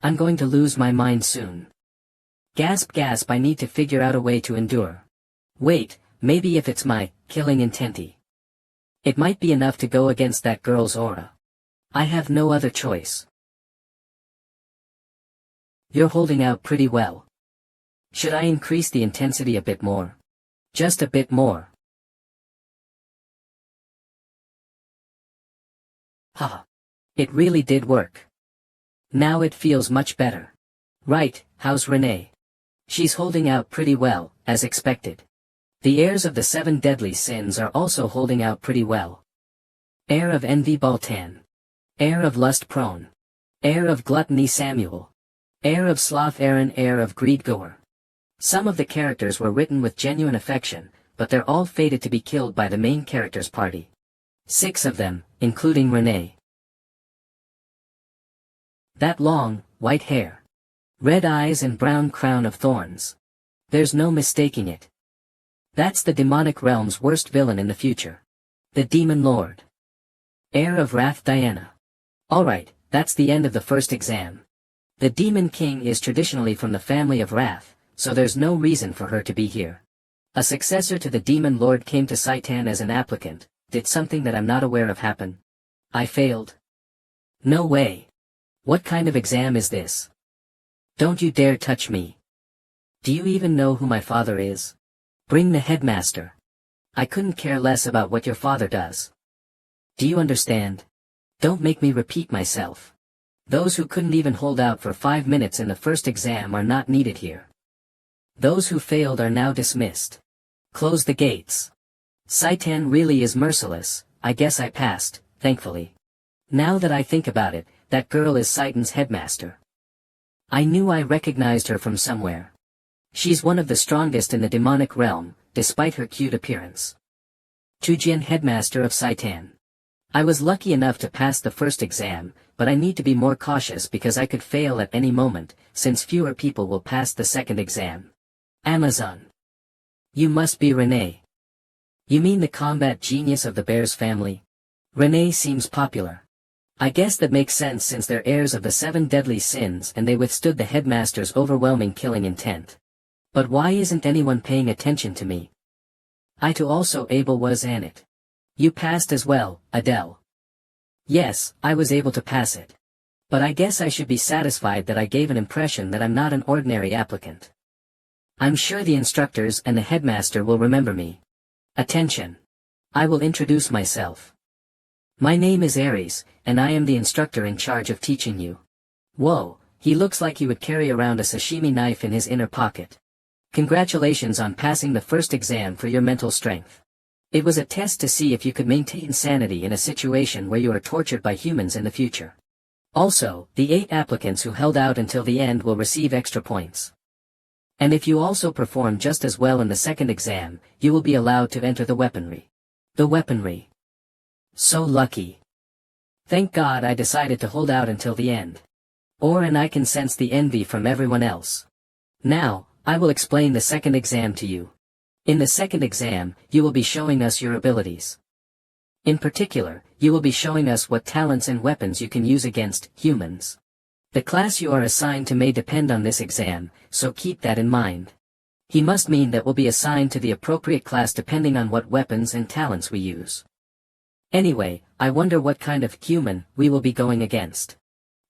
I'm going to lose my mind soon. Gasp gasp, I need to figure out a way to endure. Wait, maybe if it's my killing intenty. It might be enough to go against that girl's aura. I have no other choice. You're holding out pretty well. Should I increase the intensity a bit more? Just a bit more. It really did work. Now it feels much better. Right, how's Renee? She's holding out pretty well, as expected. The heirs of the 7 deadly sins are also holding out pretty well. Heir of envy Baltan. Heir of lust Prone. Heir of gluttony Samuel. Heir of sloth Aaron. Heir of greed Goer. Some of the characters were written with genuine affection, but they're all fated to be killed by the main character's party. 6 of them, including Renee. That long, white hair. Red eyes and brown crown of thorns. There's no mistaking it. That's the demonic realm's worst villain in the future. The Demon Lord. Heir of Wrath Diana. Alright, that's the end of the first exam. The Demon King is traditionally from the family of Wrath, so there's no reason for her to be here. A successor to the Demon Lord came to Saitan as an applicant. Did something that I'm not aware of happen? I failed. No way. What kind of exam is this? Don't you dare touch me. Do you even know who my father is? Bring the headmaster. I couldn't care less about what your father does. Do you understand? Don't make me repeat myself. Those who couldn't even hold out for 5 minutes in the first exam are not needed here. Those who failed are now dismissed. Close the gates. Saitan really is merciless. I guess I passed, thankfully. Now that I think about it, that girl is Saitan's headmaster. I knew I recognized her from somewhere. She's one of the strongest in the demonic realm, despite her cute appearance. Chujian, headmaster of Saitan. I was lucky enough to pass the first exam, but I need to be more cautious because I could fail at any moment, since fewer people will pass the second exam. Amazon. You must be Renee. You mean the combat genius of the Bears family? Renee seems popular. I guess that makes sense since they're heirs of the 7 deadly sins and they withstood the headmaster's overwhelming killing intent. But why isn't anyone paying attention to me? I too also able was an it. You passed as well, Adele. Yes, I was able to pass it. But I guess I should be satisfied that I gave an impression that I'm not an ordinary applicant. I'm sure the instructors and the headmaster will remember me. Attention. I will introduce myself. My name is Aries, and I am the instructor in charge of teaching you. Whoa, he looks like he would carry around a sashimi knife in his inner pocket. Congratulations on passing the first exam for your mental strength. It was a test to see if you could maintain sanity in a situation where you are tortured by humans in the future. Also, the 8 applicants who held out until the end will receive extra points. And if you also perform just as well in the second exam, you will be allowed to enter the weaponry. The weaponry. So lucky. Thank God I decided to hold out until the end. And I can sense the envy from everyone else. Now, I will explain the second exam to you. In the second exam, you will be showing us your abilities. In particular, you will be showing us what talents and weapons you can use against humans. The class you are assigned to may depend on this exam, so keep that in mind. He must mean that we'll be assigned to the appropriate class depending on what weapons and talents we use. Anyway, I wonder what kind of human we will be going against.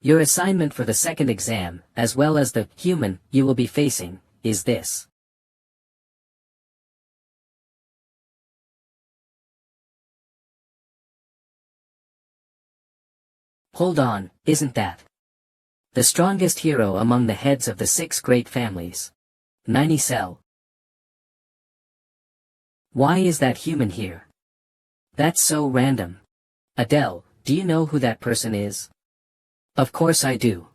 Your assignment for the second exam, as well as the human you will be facing, is this. Hold on, isn't that the strongest hero among the heads of the 6 great families? 90 cell. Why is that human here? That's so random. Adele, do you know who that person is? Of course I do.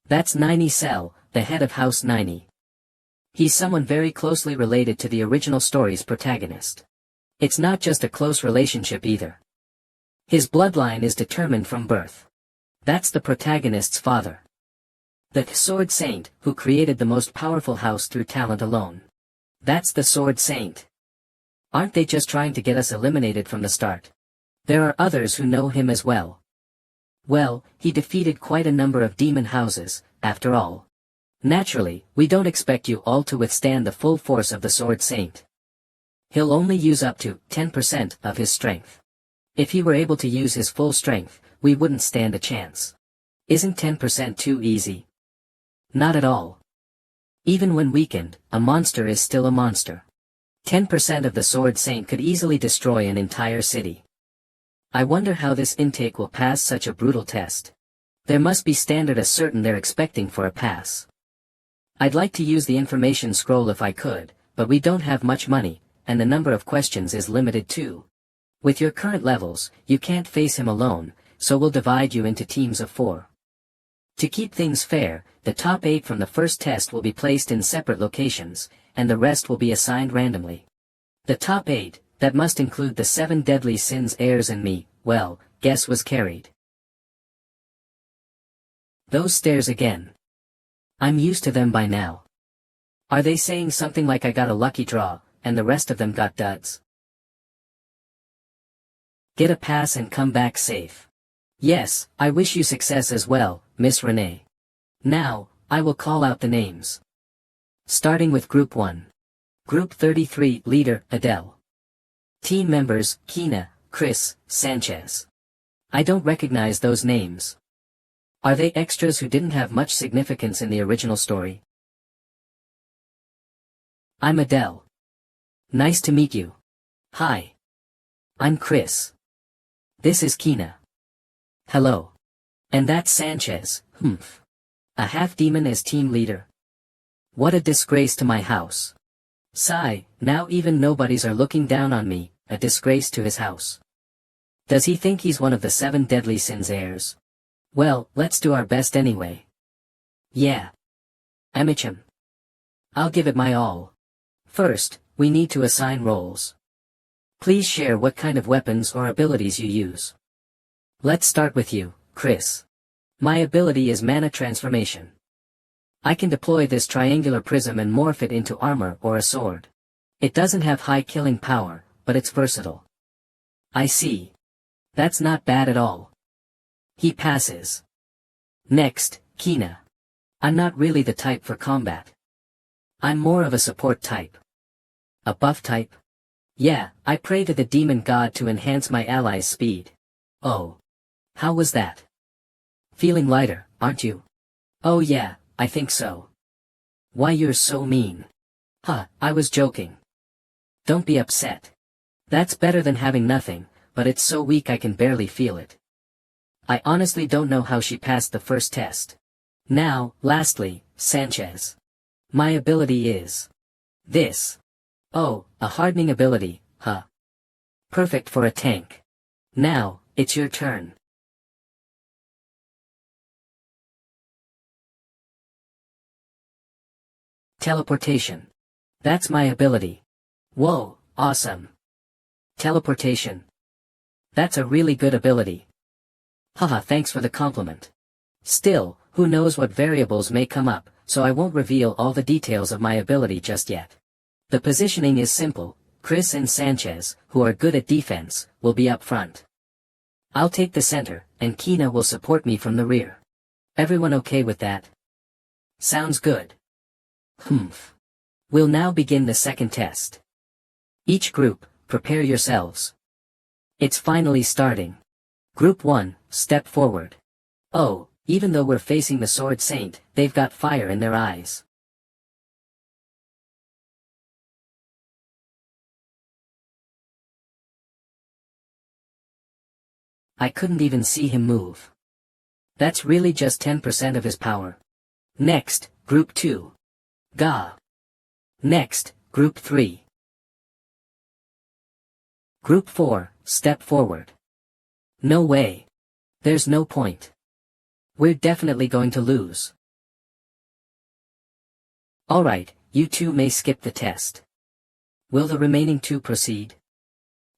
That's 90 cell, the head of House 90. He's someone very closely related to the original story's protagonist. It's not just a close relationship either. His bloodline is determined from birth. That's the protagonist's father. The Sword Saint, who created the most powerful house through talent alone. That's the Sword Saint. Aren't they just trying to get us eliminated from the start? There are others who know him as well. Well, he defeated quite a number of demon houses, after all. Naturally, we don't expect you all to withstand the full force of the Sword Saint. He'll only use up to 10% of his strength. If he were able to use his full strength, we wouldn't stand a chance. Isn't 10% too easy? Not at all. Even when weakened, a monster is still a monster. 10% of the Sword Saint could easily destroy an entire city. I wonder how this intake will pass such a brutal test. There must be standard as certain they're expecting for a pass. I'd like to use the information scroll if I could, but we don't have much money, and the number of questions is limited too. With your current levels, you can't face him alone, so we'll divide you into teams of 4. To keep things fair, the top 8 from the first test will be placed in separate locations, and the rest will be assigned randomly. The top 8, that must include the 7 deadly sins heirs and me, well, guess was carried. Those stares again. I'm used to them by now. Are they saying something like I got a lucky draw, and the rest of them got duds? Get a pass and come back safe. Yes, I wish you success as well, Miss Renee. Now, I will call out the names. Starting with Group 1. Group 33, Leader, Adele. Team members, Kina, Chris, Sanchez. I don't recognize those names. Are they extras who didn't have much significance in the original story? I'm Adele. Nice to meet you. Hi. I'm Chris. This is Kina. Hello. And that's Sanchez, humph. A half-demon as team leader. What a disgrace to my house. Sigh, now even nobodies are looking down on me, a disgrace to his house. Does he think he's one of the 7 deadly sins heirs? Well, let's do our best anyway. Yeah. Amicham. I'll give it my all. First, we need to assign roles. Please share what kind of weapons or abilities you use. Let's start with you, Chris. My ability is mana transformation. I can deploy this triangular prism and morph it into armor or a sword. It doesn't have high killing power, but it's versatile. I see. That's not bad at all. He passes. Next, Kina. I'm not really the type for combat. I'm more of a support type. A buff type? Yeah, I pray to the demon god to enhance my allies' speed. Oh. How was that? Feeling lighter, aren't you? Oh yeah, I think so. Why you're so mean. Huh, I was joking. Don't be upset. That's better than having nothing, but it's so weak I can barely feel it. I honestly don't know how she passed the first test. Now, lastly, Sanchez. My ability is this. Oh, a hardening ability, huh? Perfect for a tank. Now, it's your turn. Teleportation. That's my ability. Whoa, awesome. Teleportation. That's a really good ability. Haha, thanks for the compliment. Still, who knows what variables may come up, so I won't reveal all the details of my ability just yet. The positioning is simple. Chris and Sanchez, who are good at defense, will be up front. I'll take the center, and Kina will support me from the rear. Everyone okay with that? Sounds good. Humph. We'll now begin the second test. Each group, prepare yourselves. It's finally starting. Group 1, step forward. Oh, even though we're facing the Sword Saint, they've got fire in their eyes. I couldn't even see him move. That's really just 10% of his power. Next, Group 2. Gah. Next, Group 3. Group 4, step forward. No way. There's no point. We're definitely going to lose. Alright, you two may skip the test. Will the remaining 2 proceed?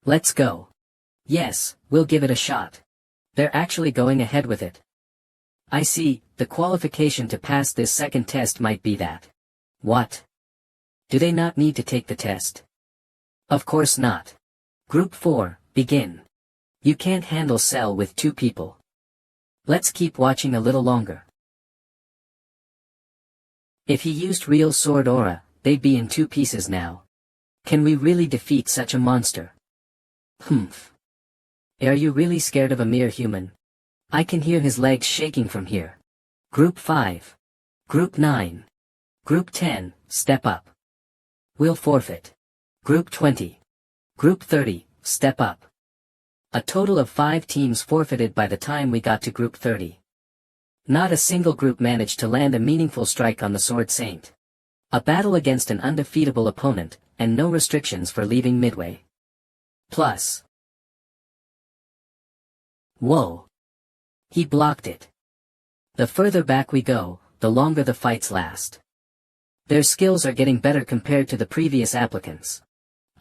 Let's go. Yes, we'll give it a shot. They're actually going ahead with it. I see, the qualification to pass this second test might be that. What? Do they not need to take the test? Of course not. Group 4, begin. You can't handle Cell with 2 people. Let's keep watching a little longer. If he used real sword aura, they'd be in 2 pieces now. Can we really defeat such a monster? Humph. Are you really scared of a mere human? I can hear his legs shaking from here. Group 5. Group 9. Group 10, step up. We'll forfeit. Group 20. Group 30, step up. A total of 5 teams forfeited by the time we got to Group 30. Not a single group managed to land a meaningful strike on the Sword Saint. A battle against an undefeatable opponent, and no restrictions for leaving midway. Plus. Whoa. He blocked it. The further back we go, the longer the fights last. Their skills are getting better compared to the previous applicants.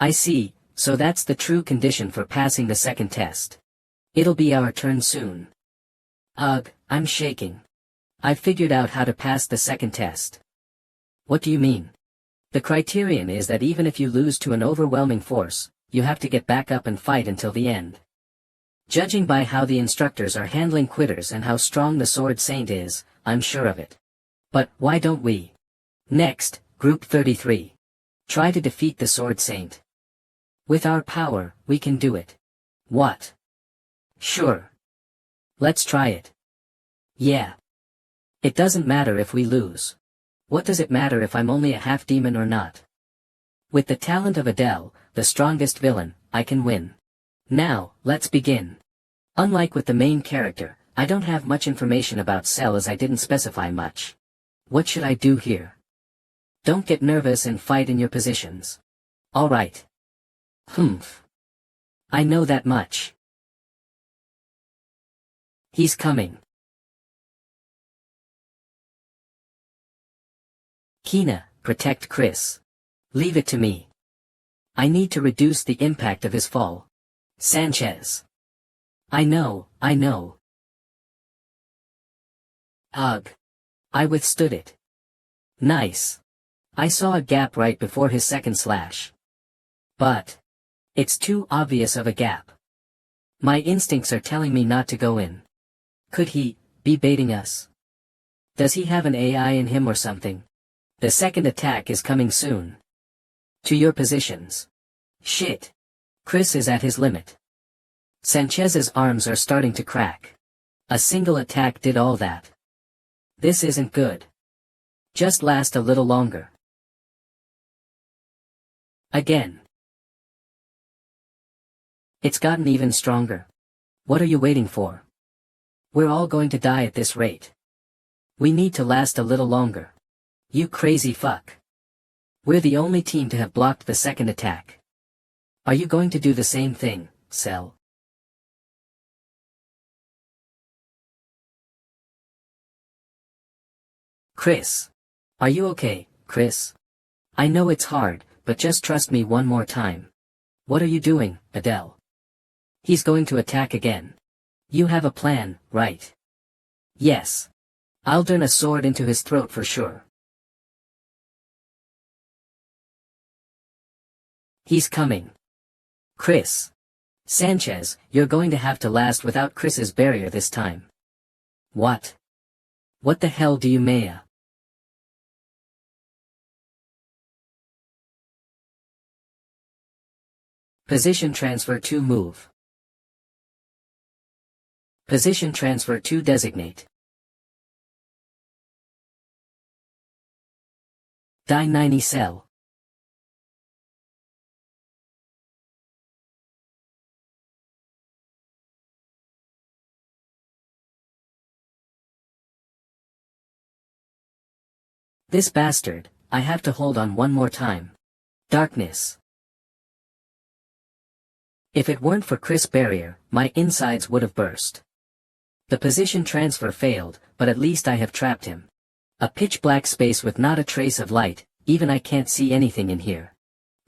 I see, so that's the true condition for passing the second test. It'll be our turn soon. Ugh, I'm shaking. I've figured out how to pass the second test. What do you mean? The criterion is that even if you lose to an overwhelming force, you have to get back up and fight until the end. Judging by how the instructors are handling quitters and how strong the Sword Saint is, I'm sure of it. But why don't we? Next, Group 33. Try to defeat the Sword Saint. With our power, we can do it. What? Sure. Let's try it. Yeah. It doesn't matter if we lose. What does it matter if I'm only a half-demon or not? With the talent of Adele, the strongest villain, I can win. Now, let's begin. Unlike with the main character, I don't have much information about Cell as I didn't specify much. What should I do here? Don't get nervous and fight in your positions. Alright. Humph. I know that much. He's coming. Kina, protect Chris. Leave it to me. I need to reduce the impact of his fall. Sanchez. I know. Ugh. I withstood it. Nice. I saw a gap right before his second slash. But it's too obvious of a gap. My instincts are telling me not to go in. Could he be baiting us? Does he have an AI in him or something? The second attack is coming soon. To your positions. Shit. Chris is at his limit. Sanchez's arms are starting to crack. A single attack did all that. This isn't good. Just last a little longer. Again. It's gotten even stronger. What are you waiting for? We're all going to die at this rate. We need to last a little longer. You crazy fuck. We're the only team to have blocked the second attack. Are you going to do the same thing, Cell? Chris. Are you okay, Chris? I know it's hard, but just trust me one more time. What are you doing, Adele? He's going to attack again. You have a plan, right? Yes. I'll turn a sword into his throat for sure. He's coming. Chris. Sanchez, you're going to have to last without Chris's barrier this time. What? What the hell do you Maya? Position transfer to move. Position transfer to designate. Die 90 Cell. This bastard, I have to hold on one more time. Darkness. If it weren't for Chris' barrier, my insides would have burst. The position transfer failed, but at least I have trapped him. A pitch-black space with not a trace of light, even I can't see anything in here.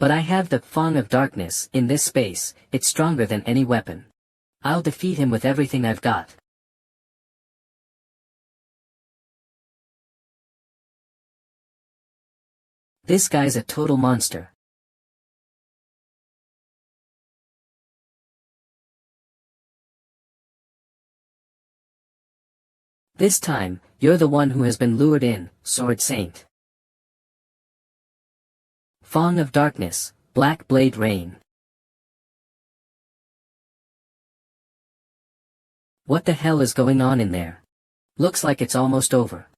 But I have the Fang of Darkness in this space, it's stronger than any weapon. I'll defeat him with everything I've got. This guy's a total monster. This time, you're the one who has been lured in, Sword Saint. Fang of Darkness, Black Blade Rain. What the hell is going on in there? Looks like it's almost over.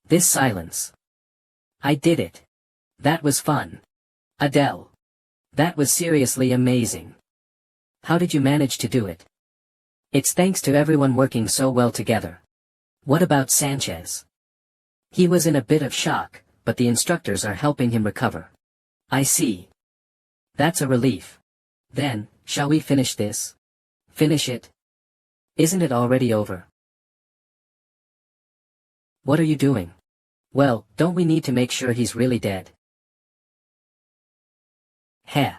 This silence. I did it. That was fun. Adele. That was seriously amazing. How did you manage to do it? It's thanks to everyone working so well together. What about Sanchez? He was in a bit of shock, but the instructors are helping him recover. I see. That's a relief. Then, shall we finish this? Finish it? Isn't it already over? What are you doing? Well, don't we need to make sure he's really dead? Heh.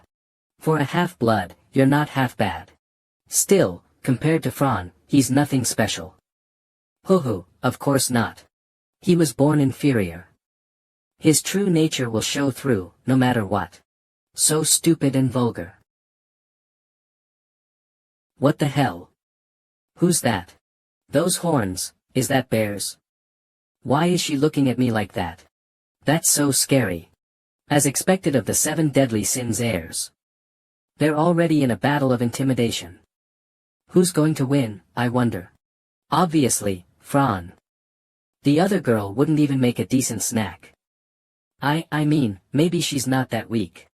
For a half-blood, you're not half bad. Still, compared to Fran, he's nothing special. Hoo-hoo, of course not. He was born inferior. His true nature will show through, no matter what. So stupid and vulgar. What the hell? Who's that? Those horns, is that bears? Why is she looking at me like that? That's so scary. As expected of the 7 deadly sins heirs. They're already in a battle of intimidation. Who's going to win, I wonder? Obviously, Fran. The other girl wouldn't even make a decent snack. I mean, maybe she's not that weak.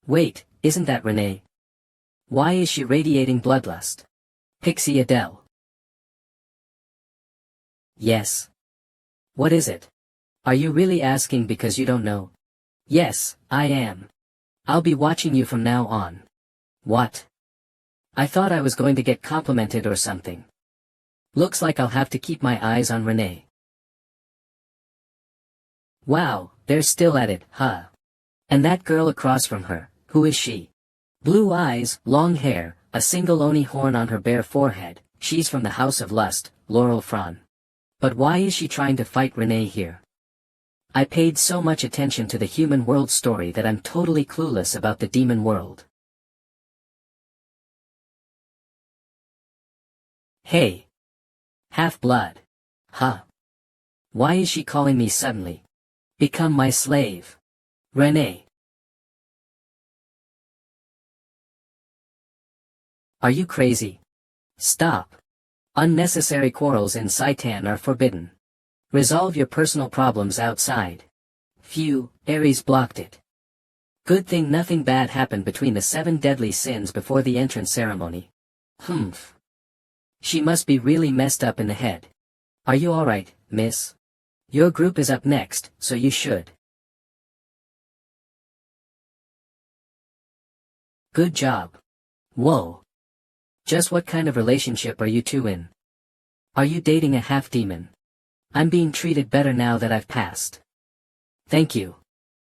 Wait, isn't that Renee? Why is she radiating bloodlust? Pixie Adele. Yes. What is it? Are you really asking because you don't know? Yes, I am. I'll be watching you from now on. What? I thought I was going to get complimented or something. Looks like I'll have to keep my eyes on Renee. Wow, they're still at it, huh? And that girl across from her, who is she? Blue eyes, long hair, a single oni horn on her bare forehead, she's from the House of Lust, Laurel Fran. But why is she trying to fight Renee here? I paid so much attention to the human world story that I'm totally clueless about the demon world. Hey. Half-blood. Huh. Why is she calling me suddenly? Become my slave. Renee. Are you crazy? Stop. Unnecessary quarrels in Saitan are forbidden. Resolve your personal problems outside. Phew, Ares blocked it. Good thing nothing bad happened between the 7 deadly sins before the entrance ceremony. Humph. She must be really messed up in the head. Are you alright, miss? Your group is up next, so you should. Good job. Whoa. Just what kind of relationship are you two in? Are you dating a half-demon? I'm being treated better now that I've passed. Thank you.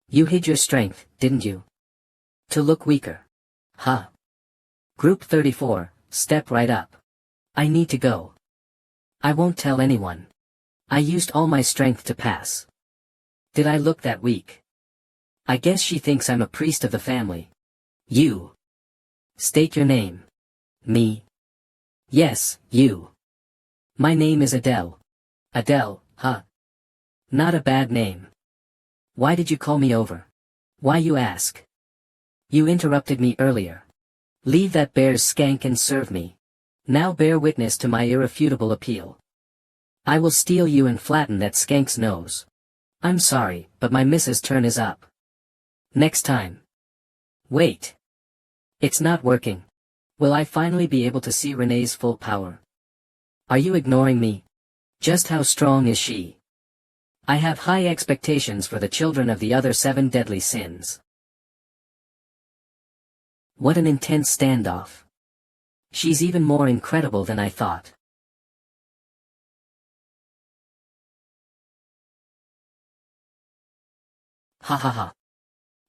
You hid your strength, didn't you? To look weaker. Huh. Group 34, step right up. I need to go. I won't tell anyone. I used all my strength to pass. Did I look that weak? I guess she thinks I'm a priest of the family. You. State your name. Me. Yes, you. My name is Adele. Adele, huh? Not a bad name. Why did you call me over? Why you ask? You interrupted me earlier. Leave that bear's skank and serve me. Now bear witness to my irrefutable appeal. I will steal you and flatten that skank's nose. I'm sorry, but my missus' turn is up. Next time. Wait. It's not working. Will I finally be able to see Renee's full power? Are you ignoring me? Just how strong is she? I have high expectations for the children of the other 7 deadly sins. What an intense standoff. She's even more incredible than I thought. Ha ha ha.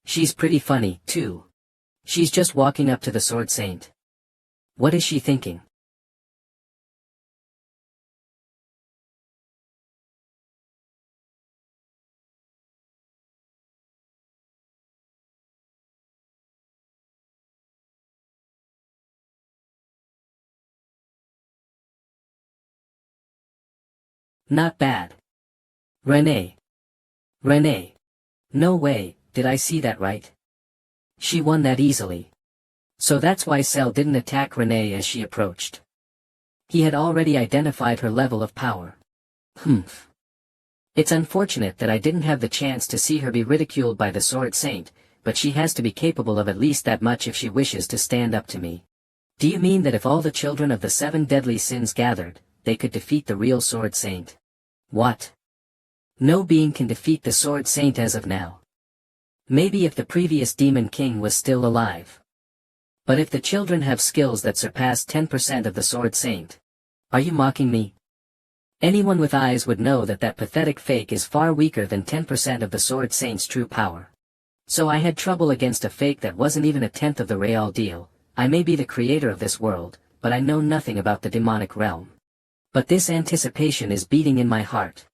She's pretty funny, too. She's just walking up to the Sword Saint. What is she thinking? Not bad. Renee. Renee. No way, did I see that right? She won that easily. So that's why Cell didn't attack Renee as she approached. He had already identified her level of power. Humph. It's unfortunate that I didn't have the chance to see her be ridiculed by the Sword Saint, but she has to be capable of at least that much if she wishes to stand up to me. Do you mean that if all the children of the 7 deadly sins gathered, they could defeat the real Sword Saint? What? No being can defeat the Sword Saint as of now. Maybe if the previous Demon King was still alive. But if the children have skills that surpass 10% of the Sword Saint. Are you mocking me? Anyone with eyes would know that that pathetic fake is far weaker than 10% of the Sword Saint's true power. So I had trouble against a fake that wasn't even a tenth of the real deal. I may be the creator of this world, but I know nothing about the demonic realm. But this anticipation is beating in my heart.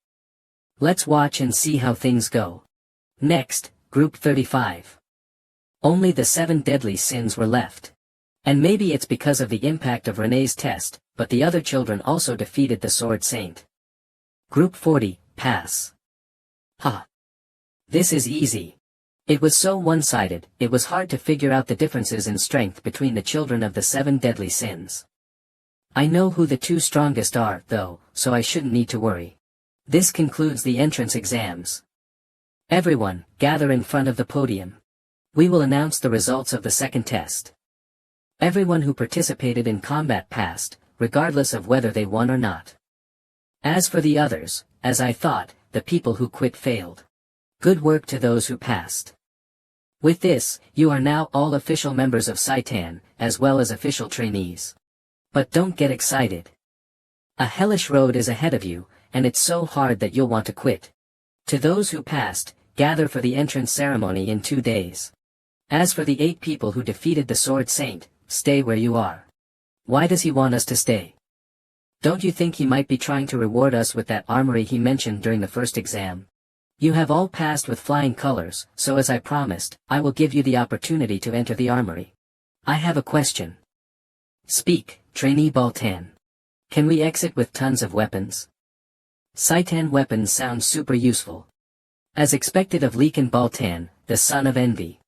Let's watch and see how things go. Next, Group 35. Only the 7 deadly sins were left. And maybe it's because of the impact of Renee's test, but the other children also defeated the Sword Saint. Group 40, pass. Ha. This is easy. It was so one-sided, it was hard to figure out the differences in strength between the children of the 7 deadly sins. I know who the 2 strongest are, though, so I shouldn't need to worry. This concludes the entrance exams. Everyone, gather in front of the podium. We will announce the results of the second test. Everyone who participated in combat passed, regardless of whether they won or not. As for the others, as I thought, the people who quit failed. Good work to those who passed. With this, you are now all official members of Saitan, as well as official trainees. But don't get excited. A hellish road is ahead of you, and it's so hard that you'll want to quit. To those who passed, gather for the entrance ceremony in 2 days. As for the 8 people who defeated the Sword Saint, stay where you are. Why does he want us to stay? Don't you think he might be trying to reward us with that armory he mentioned during the first exam? You have all passed with flying colors, so as I promised, I will give you the opportunity to enter the armory. I have a question. Speak, trainee Baltan. Can we exit with tons of weapons? Saitan weapons sound super useful. As expected of Leakin Baltan, the son of envy.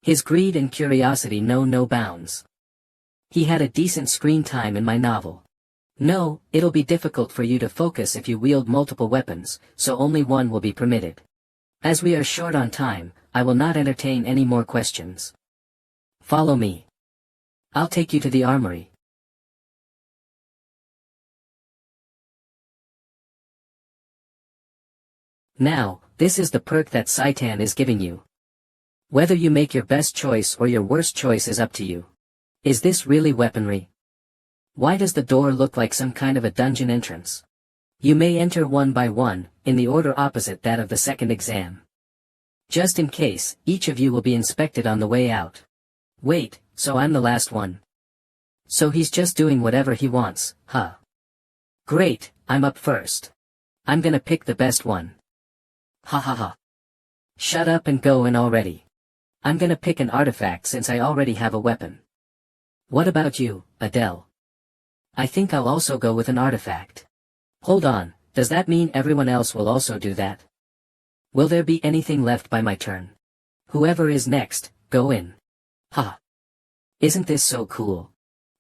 His greed and curiosity know no bounds. He had a decent screen time in my novel. No, it'll be difficult for you to focus if you wield multiple weapons, so only one will be permitted. As we are short on time, I will not entertain any more questions. Follow me. I'll take you to the armory. Now, this is the perk that Saitan is giving you. Whether you make your best choice or your worst choice is up to you. Is this really weaponry? Why does the door look like some kind of a dungeon entrance? You may enter one by one, in the order opposite that of the second exam. Just in case, each of you will be inspected on the way out. Wait, so I'm the last one. So he's just doing whatever he wants, huh? Great, I'm up first. I'm gonna pick the best one. Ha ha ha. Shut up and go in already. I'm gonna pick an artifact since I already have a weapon. What about you, Adele? I think I'll also go with an artifact. Hold on, does that mean everyone else will also do that? Will there be anything left by my turn? Whoever is next, go in. Ha! Isn't this so cool?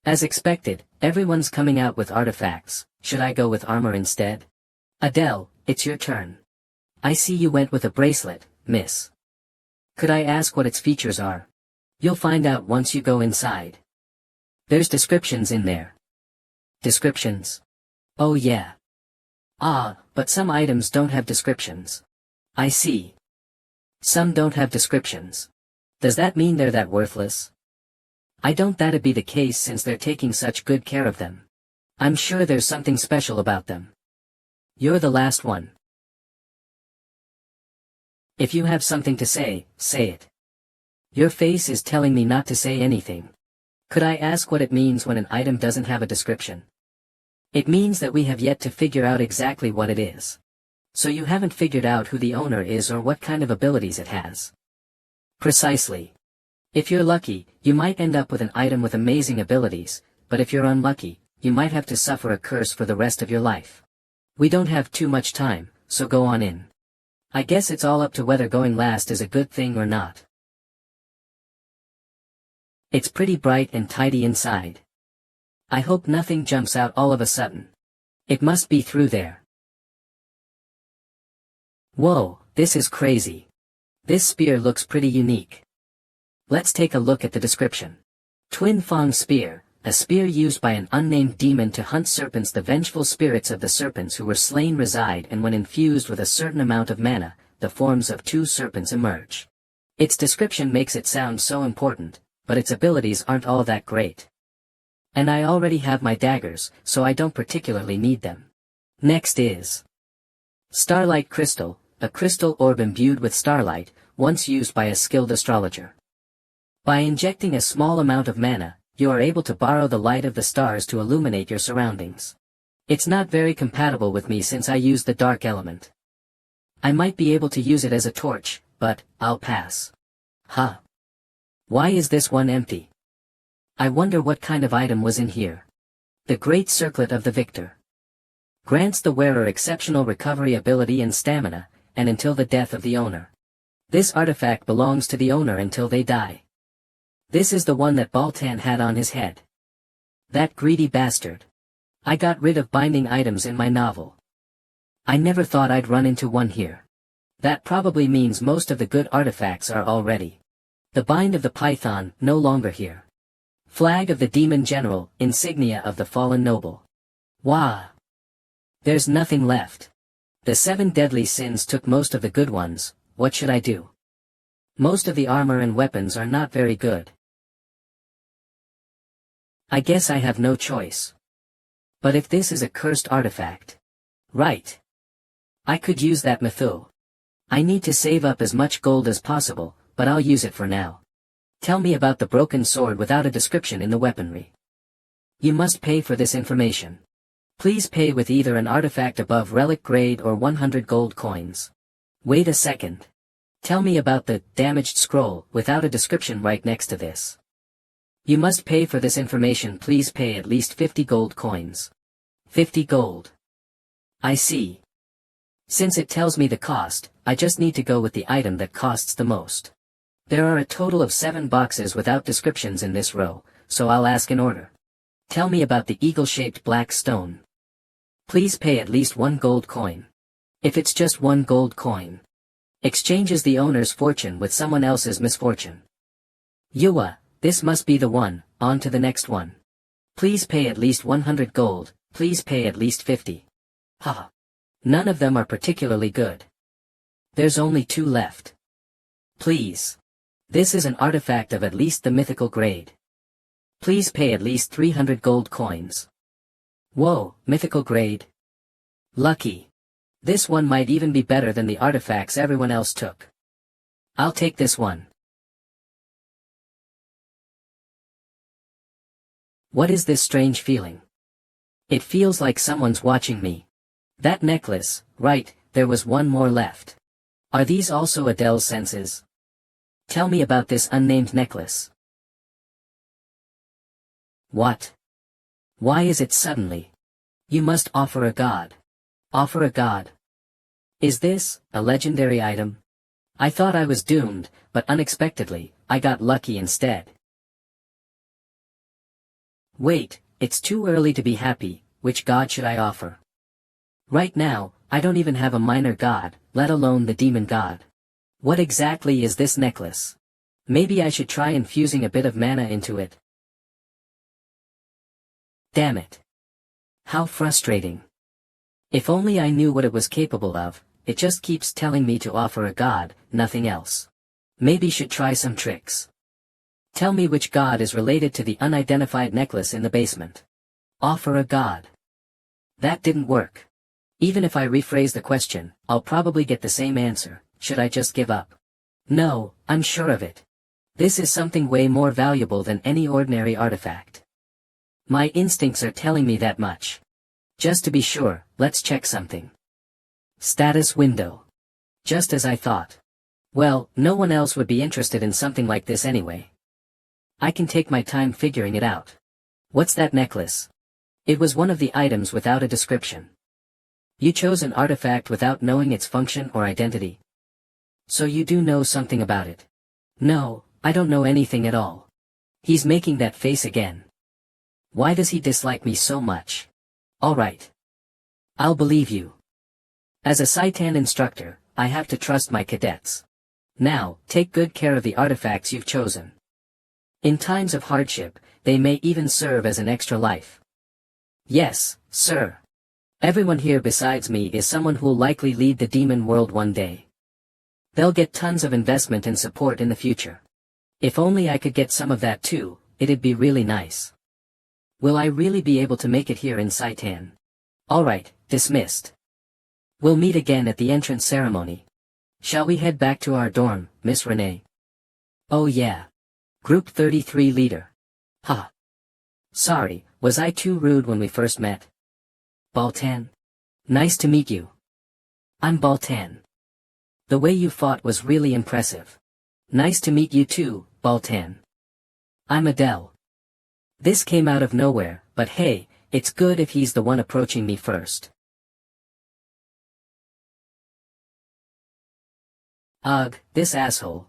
As expected, everyone's coming out with artifacts. Should I go with armor instead? Adele, it's your turn. I see you went with a bracelet, miss. Could I ask what its features are? You'll find out once you go inside. There's descriptions in there. Descriptions? Oh yeah. Ah, but some items don't have descriptions. I see. Some don't have descriptions. Does that mean they're that worthless? I don't that'd be the case since they're taking such good care of them. I'm sure there's something special about them. You're the last one. If you have something to say, say it. Your face is telling me not to say anything. Could I ask what it means when an item doesn't have a description? It means that we have yet to figure out exactly what it is. So you haven't figured out who the owner is or what kind of abilities it has. Precisely. If you're lucky, you might end up with an item with amazing abilities, but if you're unlucky, you might have to suffer a curse for the rest of your life. We don't have too much time, so go on in. I guess it's all up to whether going last is a good thing or not. It's pretty bright and tidy inside. I hope nothing jumps out all of a sudden. It must be through there. Whoa, this is crazy. This spear looks pretty unique. Let's take a look at the description. Twin Fang Spear, a spear used by an unnamed demon to hunt serpents. The vengeful spirits of the serpents who were slain reside, and when infused with a certain amount of mana, the forms of 2 serpents emerge. Its description makes it sound so important, but its abilities aren't all that great. And I already have my daggers, so I don't particularly need them. Next is Starlight Crystal, a crystal orb imbued with starlight, once used by a skilled astrologer. By injecting a small amount of mana, you are able to borrow the light of the stars to illuminate your surroundings. It's not very compatible with me since I use the dark element. I might be able to use it as a torch, but I'll pass. Huh. Why is this one empty? I wonder what kind of item was in here. The Great Circlet of the Victor. Grants the wearer exceptional recovery ability and stamina, and until the death of the owner. This artifact belongs to the owner until they die. This is the one that Baltan had on his head. That greedy bastard. I got rid of binding items in my novel. I never thought I'd run into one here. That probably means most of the good artifacts are already. The bind of the python, no longer here. Flag of the demon general, insignia of the fallen noble. Wah! There's nothing left. The 7 deadly sins took most of the good ones. What should I do? Most of the armor and weapons are not very good. I guess I have no choice. But if this is a cursed artifact. Right. I could use that method. I need to save up as much gold as possible, but I'll use it for now. Tell me about the broken sword without a description in the weaponry. You must pay for this information. Please pay with either an artifact above relic grade or 100 gold coins. Wait a second. Tell me about the damaged scroll without a description right next to this. You must pay for this information. Please pay at least 50 gold coins. 50 gold. I see. Since it tells me the cost, I just need to go with the item that costs the most. There are a total of 7 boxes without descriptions in this row, so I'll ask in order. Tell me about the eagle-shaped black stone. Please pay at least 1 gold coin. If it's just 1 gold coin, exchanges the owner's fortune with someone else's misfortune. Yua, this must be the one. On to the next one. Please pay at least 100 gold, please pay at least 50. Haha. None of them are particularly good. There's only 2 left. Please. This is an artifact of at least the mythical grade. Please pay at least 300 gold coins. Whoa, mythical grade. Lucky. This one might even be better than the artifacts everyone else took. I'll take this one. What is this strange feeling? It feels like someone's watching me. That necklace, right, there was one more left. Are these also Adele's senses? Tell me about this unnamed necklace. What? Why is it suddenly? You must offer a god. Offer a god. Is this a legendary item? I thought I was doomed, but unexpectedly, I got lucky instead. Wait, it's too early to be happy. Which god should I offer? Right now, I don't even have a minor god, let alone the demon god. What exactly is this necklace? Maybe I should try infusing a bit of mana into it. Damn it. How frustrating. If only I knew what it was capable of. It just keeps telling me to offer a god, nothing else. Maybe should try some tricks. Tell me which god is related to the unidentified necklace in the basement. Offer a god. That didn't work. Even if I rephrase the question, I'll probably get the same answer. Should I just give up? No, I'm sure of it. This is something way more valuable than any ordinary artifact. My instincts are telling me that much. Just to be sure, let's check something. Status window. Just as I thought. Well, no one else would be interested in something like this anyway. I can take my time figuring it out. What's that necklace? It was one of the items without a description. You chose an artifact without knowing its function or identity. So you do know something about it. No, I don't know anything at all. He's making that face again. Why does he dislike me so much? Alright. I'll believe you. As a Saitan instructor, I have to trust my cadets. Now, take good care of the artifacts you've chosen. In times of hardship, they may even serve as an extra life. Yes, sir. Everyone here besides me is someone who'll likely lead the demon world one day. They'll get tons of investment and support in the future. If only I could get some of that too, it'd be really nice. Will I really be able to make it here in Saitan? Alright, dismissed. We'll meet again at the entrance ceremony. Shall we head back to our dorm, Miss Renee? Oh yeah. Group 33 leader. Ha. Sorry, was I too rude when we first met? Baltan? Nice to meet you. I'm Baltan. The way you fought was really impressive. Nice to meet you too, Baltan. I'm Adele. This came out of nowhere, but hey, it's good if he's the one approaching me first. Ugh, this asshole.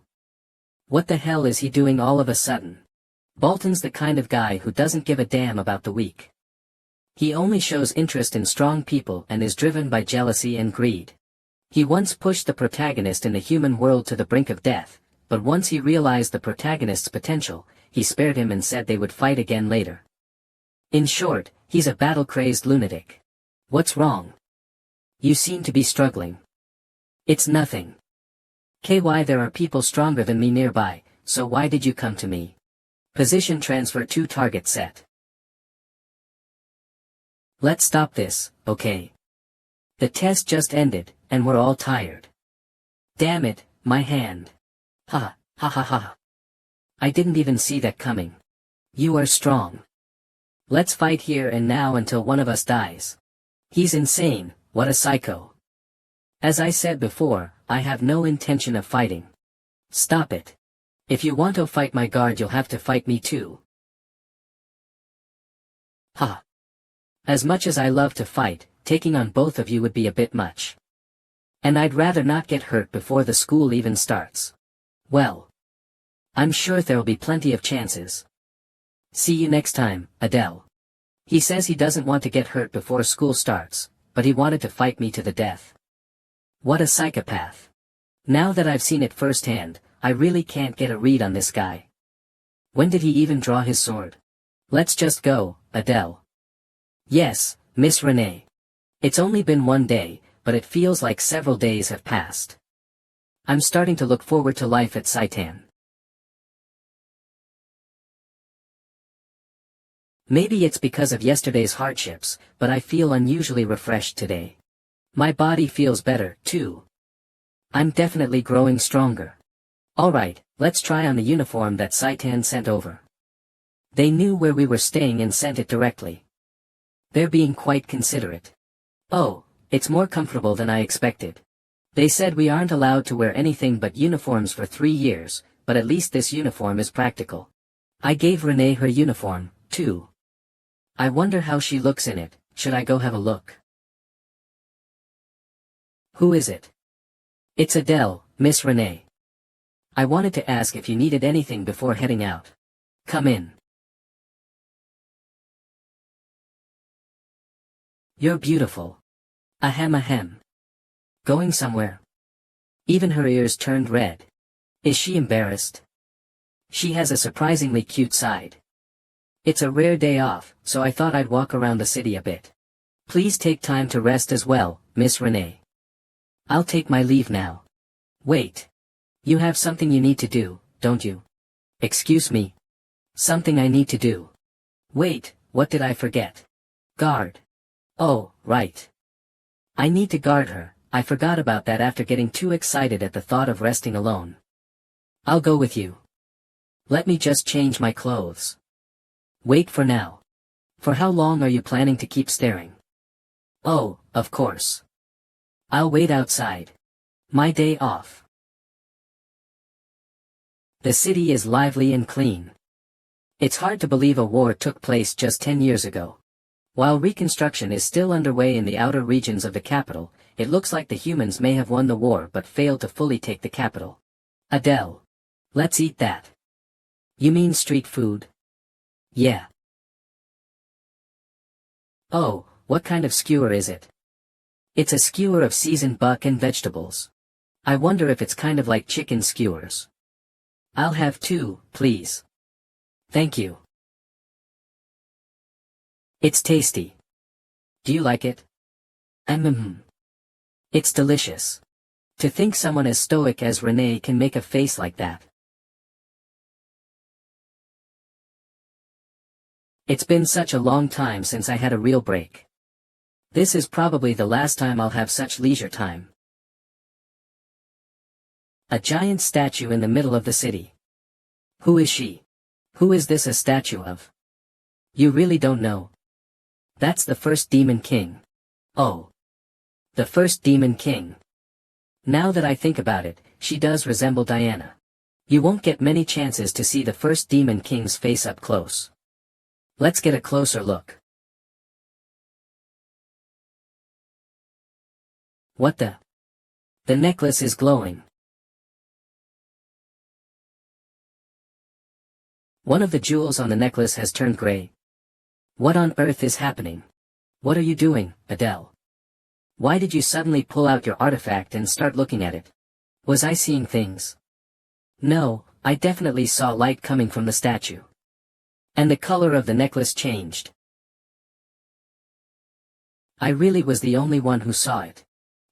What the hell is he doing all of a sudden? Bolton's the kind of guy who doesn't give a damn about the weak. He only shows interest in strong people and is driven by jealousy and greed. He once pushed the protagonist in the human world to the brink of death, but once he realized the protagonist's potential, he spared him and said they would fight again later. In short, he's a battle-crazed lunatic. What's wrong? You seem to be struggling. It's nothing. KY, there are people stronger than me nearby, so why did you come to me? Position transfer to target set. Let's stop this, okay? The test just ended, and we're all tired. Damn it, my hand. Ha, ha ha ha. I didn't even see that coming. You are strong. Let's fight here and now until one of us dies. He's insane, what a psycho. As I said before, I have no intention of fighting. Stop it. If you want to fight my guard, you'll have to fight me too. Ha. As much as I love to fight, taking on both of you would be a bit much. And I'd rather not get hurt before the school even starts. Well, I'm sure there'll be plenty of chances. See you next time, Adele. He says he doesn't want to get hurt before school starts, but he wanted to fight me to the death. What a psychopath. Now that I've seen it firsthand, I really can't get a read on this guy. When did he even draw his sword? Let's just go, Adele. Yes, Miss Renee. It's only been one day, but it feels like several days have passed. I'm starting to look forward to life at Saitan. Maybe it's because of yesterday's hardships, but I feel unusually refreshed today. My body feels better, too. I'm definitely growing stronger. Alright, let's try on the uniform that Saitan sent over. They knew where we were staying and sent it directly. They're being quite considerate. Oh, it's more comfortable than I expected. They said we aren't allowed to wear anything but uniforms for 3 years, but at least this uniform is practical. I gave Renee her uniform, too. I wonder how she looks in it. Should I go have a look? Who is it? It's Adele, Miss Renee. I wanted to ask if you needed anything before heading out. Come in. You're beautiful. Ahem ahem. Going somewhere? Even her ears turned red. Is she embarrassed? She has a surprisingly cute side. It's a rare day off, so I thought I'd walk around the city a bit. Please take time to rest as well, Miss Renee. I'll take my leave now. Wait. You have something you need to do, don't you? Excuse me. Something I need to do. Wait, what did I forget? Guard. Oh, right. I need to guard her. I forgot about that after getting too excited at the thought of resting alone. I'll go with you. Let me just change my clothes. Wait for now. For how long are you planning to keep staring? Oh, of course. I'll wait outside. My day off. The city is lively and clean. It's hard to believe a war took place just 10 years ago. While reconstruction is still underway in the outer regions of the capital, it looks like the humans may have won the war but failed to fully take the capital. Adele. Let's eat that. You mean street food? Yeah. Oh, what kind of skewer is it? It's a skewer of seasoned buck and vegetables. I wonder if it's kind of like chicken skewers. I'll have 2, please. Thank you. It's tasty. Do you like it? It's delicious. To think someone as stoic as Renee can make a face like that. It's been such a long time since I had a real break. This is probably the last time I'll have such leisure time. A giant statue in the middle of the city. Who is she? Who is this a statue of? You really don't know? That's the first Demon King. Oh. The first Demon King. Now that I think about it, she does resemble Diana. You won't get many chances to see the first Demon King's face up close. Let's get a closer look. What the? The necklace is glowing. One of the jewels on the necklace has turned gray. What on earth is happening? What are you doing, Adele? Why did you suddenly pull out your artifact and start looking at it? Was I seeing things? No, I definitely saw light coming from the statue. And the color of the necklace changed. I really was the only one who saw it.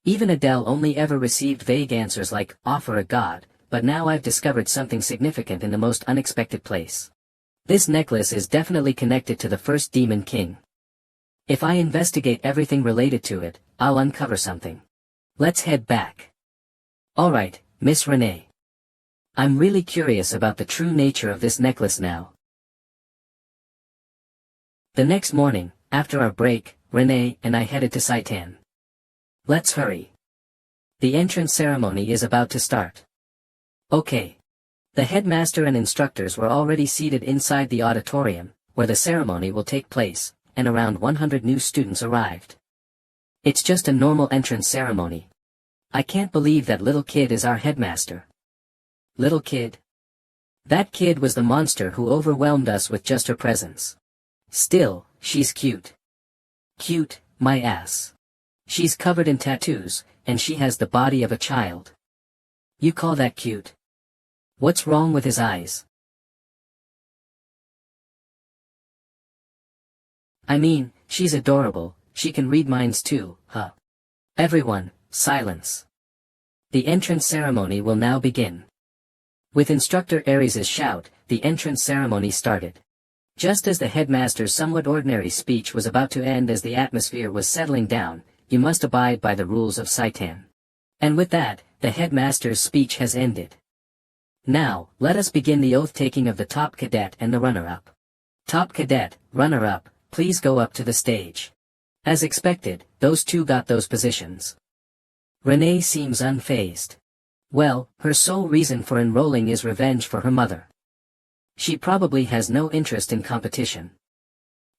Even Adele only ever received vague answers like, offer a god, but now I've discovered something significant in the most unexpected place. This necklace is definitely connected to the first Demon King. If I investigate everything related to it, I'll uncover something. Let's head back. Alright, Miss Renee. I'm really curious about the true nature of this necklace now. The next morning, after our break, Renee and I headed to Saitan. Let's hurry. The entrance ceremony is about to start. Okay. The headmaster and instructors were already seated inside the auditorium, where the ceremony will take place, and around 100 new students arrived. It's just a normal entrance ceremony. I can't believe that little kid is our headmaster. Little kid? That kid was the monster who overwhelmed us with just her presence. Still, she's cute. Cute, my ass. She's covered in tattoos, and she has the body of a child. You call that cute? What's wrong with his eyes? I mean, she's adorable, she can read minds too, huh? Everyone, silence. The entrance ceremony will now begin. With Instructor Aries' shout, the entrance ceremony started. Just as the headmaster's somewhat ordinary speech was about to end as the atmosphere was settling down, you must abide by the rules of Saitan. And with that, the headmaster's speech has ended. Now, let us begin the oath-taking of the top cadet and the runner-up. Top cadet, runner-up, please go up to the stage. As expected, those two got those positions. Renee seems unfazed. Well, her sole reason for enrolling is revenge for her mother. She probably has no interest in competition.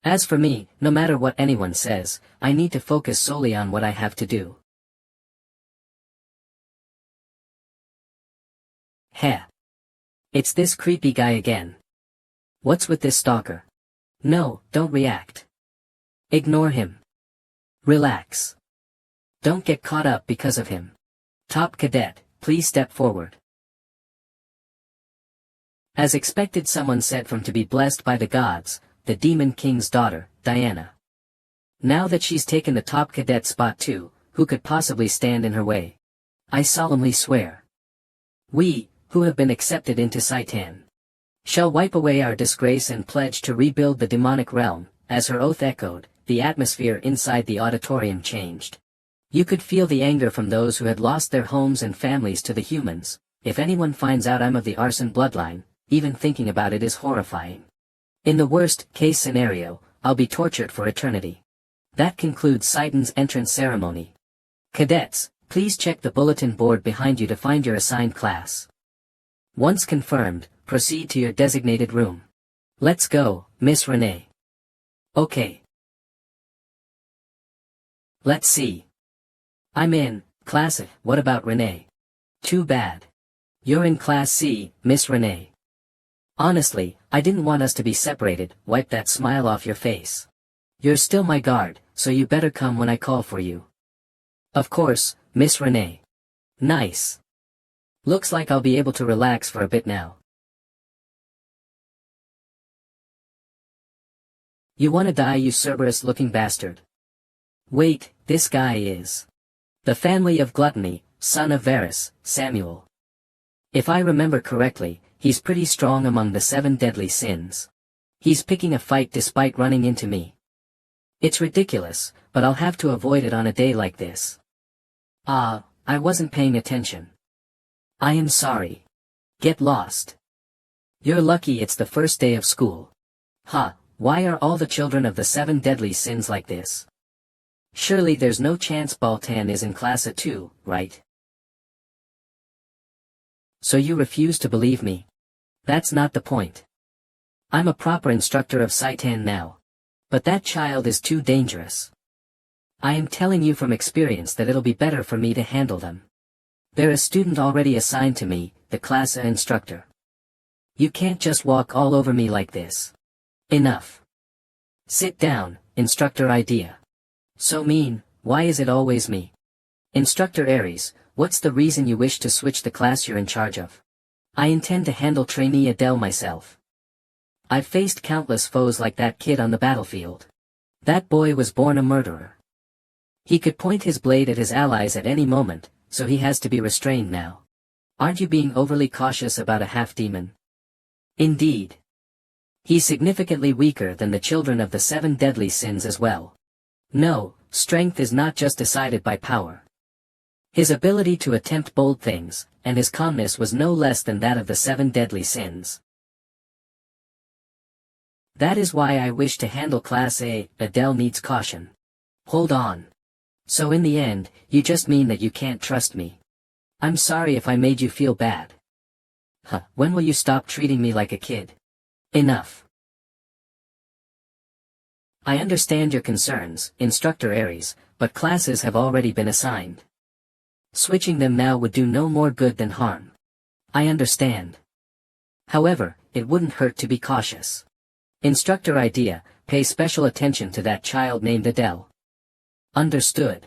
As for me, no matter what anyone says, I need to focus solely on what I have to do. Heh. It's this creepy guy again. What's with this stalker? No, don't react. Ignore him. Relax. Don't get caught up because of him. Top cadet, please step forward. As expected, someone said from to be blessed by the gods, the Demon King's daughter, Diana. Now that she's taken the top cadet spot too, who could possibly stand in her way? I solemnly swear. We, who have been accepted into Saitan, shall wipe away our disgrace and pledge to rebuild the demonic realm. As her oath echoed, the atmosphere inside the auditorium changed. You could feel the anger from those who had lost their homes and families to the humans. If anyone finds out I'm of the arson bloodline, even thinking about it is horrifying. In the worst-case scenario, I'll be tortured for eternity. That concludes Saitan's entrance ceremony. Cadets, please check the bulletin board behind you to find your assigned class. Once confirmed, proceed to your designated room. Let's go, Miss Renee. Okay. Let's see. I'm in, Class A. What about Renee? Too bad. You're in Class C, Miss Renee. Honestly, I didn't want us to be separated. Wipe that smile off your face. You're still my guard, so you better come when I call for you. Of course, Miss Renee. Nice. Looks like I'll be able to relax for a bit now. You wanna die, you Cerberus-looking bastard? Wait, this guy is the family of Gluttony, son of Varus, Samuel. If I remember correctly, he's pretty strong among the 7 deadly sins. He's picking a fight despite running into me. It's ridiculous, but I'll have to avoid it on a day like this. I wasn't paying attention. I am sorry. Get lost. You're lucky it's the first day of school. Why are all the children of the 7 deadly sins like this? Surely there's no chance Baltan is in Class A too, right? So you refuse to believe me? That's not the point. I'm a proper instructor of Saitan now. But that child is too dangerous. I am telling you from experience that it'll be better for me to handle them. They're a student already assigned to me, the Class A instructor. You can't just walk all over me like this. Enough. Sit down, Instructor Idea. So mean, why is it always me? Instructor Aries, what's the reason you wish to switch the class you're in charge of? I intend to handle trainee Adele myself. I've faced countless foes like that kid on the battlefield. That boy was born a murderer. He could point his blade at his allies at any moment, so he has to be restrained now. Aren't you being overly cautious about a half-demon? Indeed. He's significantly weaker than the children of the 7 deadly sins as well. No, strength is not just decided by power. His ability to attempt bold things, and his calmness was no less than that of the 7 deadly sins. That is why I wish to handle Class A. Adele needs caution. Hold on. So in the end, you just mean that you can't trust me. I'm sorry if I made you feel bad. When will you stop treating me like a kid? Enough. I understand your concerns, Instructor Aries, but classes have already been assigned. Switching them now would do no more good than harm. I understand. However, it wouldn't hurt to be cautious. Instructor Idea, pay special attention to that child named Adele. Understood.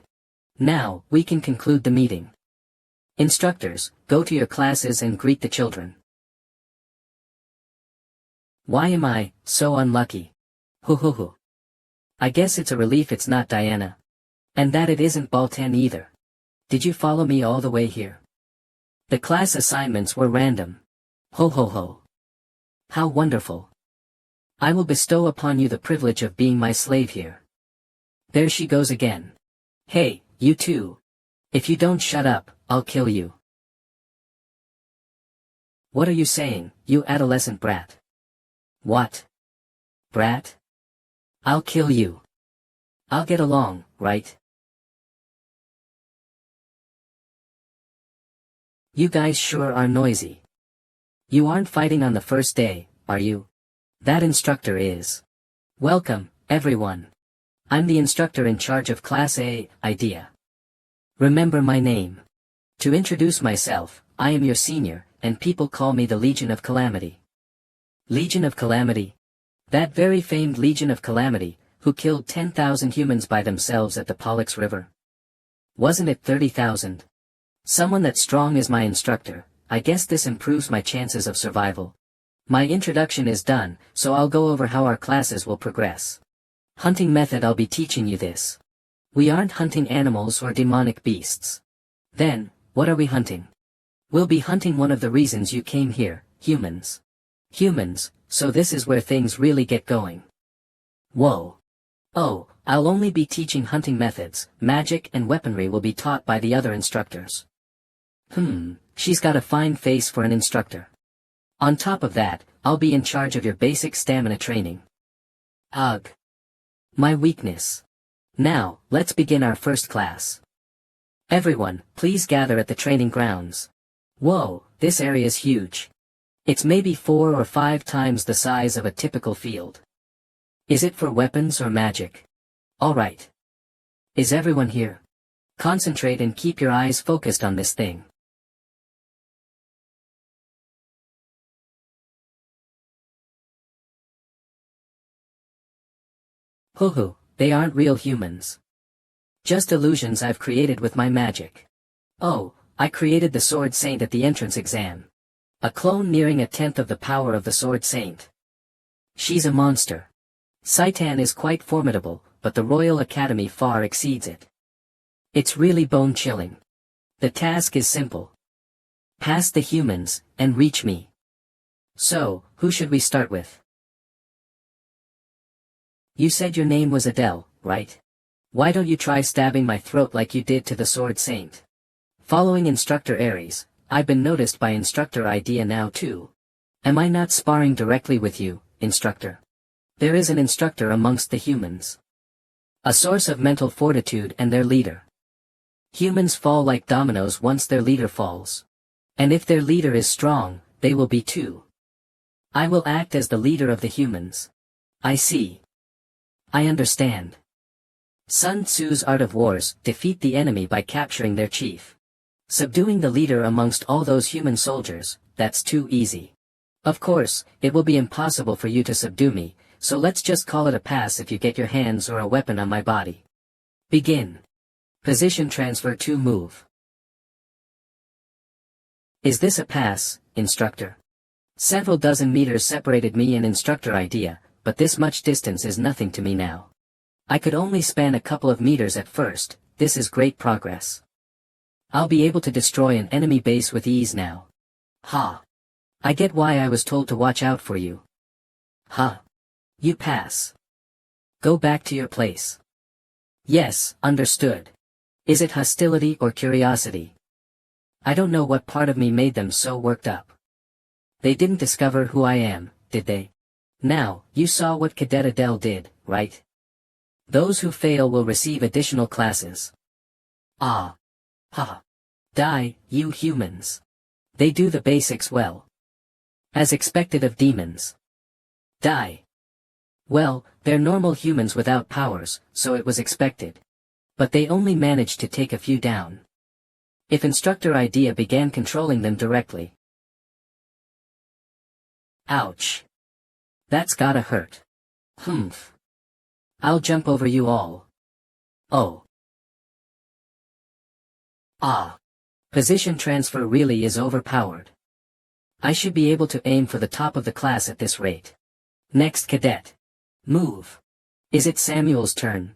Now, we can conclude the meeting. Instructors, go to your classes and greet the children. Why am I so unlucky? Hoo. I guess it's a relief it's not Diana. And that it isn't Baltan either. Did you follow me all the way here? The class assignments were random. Ho. How wonderful. I will bestow upon you the privilege of being my slave here. There she goes again. Hey, you two. If you don't shut up, I'll kill you. What are you saying, you adolescent brat? What? Brat? I'll kill you. I'll get along, right? You guys sure are noisy. You aren't fighting on the first day, are you? That instructor is. Welcome, everyone. I'm the instructor in charge of Class A, Idea. Remember my name. To introduce myself, I am your senior, and people call me the Legion of Calamity. Legion of Calamity? That very famed Legion of Calamity, who killed 10,000 humans by themselves at the Pollux River. Wasn't it 30,000? Someone that strong is my instructor. I guess this improves my chances of survival. My introduction is done, so I'll go over how our classes will progress. Hunting method, I'll be teaching you this. We aren't hunting animals or demonic beasts. Then, what are we hunting? We'll be hunting one of the reasons you came here, humans. Humans, so this is where things really get going. Whoa. Oh, I'll only be teaching hunting methods, magic and weaponry will be taught by the other instructors. She's got a fine face for an instructor. On top of that, I'll be in charge of your basic stamina training. Ugh. My weakness. Now, let's begin our first class. Everyone, please gather at the training grounds. Whoa, this area's huge. It's maybe 4 or 5 times the size of a typical field. Is it for weapons or magic? Alright. Is everyone here? Concentrate and keep your eyes focused on this thing. Hoo, they aren't real humans. Just illusions I've created with my magic. Oh, I created the Sword Saint at the entrance exam. A clone nearing 1/10 of the power of the Sword Saint. She's a monster. Saitan is quite formidable, but the Royal Academy far exceeds it. It's really bone-chilling. The task is simple. Pass the humans, and reach me. So, who should we start with? You said your name was Adele, right? Why don't you try stabbing my throat like you did to the Sword Saint? Following Instructor Aries, I've been noticed by Instructor Idea now too. Am I not sparring directly with you, Instructor? There is an instructor amongst the humans. A source of mental fortitude and their leader. Humans fall like dominoes once their leader falls. And if their leader is strong, they will be too. I will act as the leader of the humans. I see. I understand. Sun Tzu's Art of Wars, defeat the enemy by capturing their chief. Subduing the leader amongst all those human soldiers, that's too easy. Of course, it will be impossible for you to subdue me, so let's just call it a pass if you get your hands or a weapon on my body. Begin. Position transfer to move. Is this a pass, instructor? Several dozen meters separated me and instructor idea, but this much distance is nothing to me now. I could only span a couple of meters at first. This is great progress. I'll be able to destroy an enemy base with ease now. Ha. I get why I was told to watch out for you. Ha. You pass. Go back to your place. Yes, understood. Is it hostility or curiosity? I don't know what part of me made them so worked up. They didn't discover who I am, did they? Now, you saw what Cadet Adele did, right? Those who fail will receive additional classes. Ah. Ha. Die, you humans. They do the basics well. As expected of demons. Die. Well, they're normal humans without powers, so it was expected. But they only managed to take a few down. If Instructor Idea began controlling them directly. Ouch. That's gotta hurt. Humph. I'll jump over you all. Oh. Ah. Position transfer really is overpowered. I should be able to aim for the top of the class at this rate. Next cadet. Move. Is it Samuel's turn?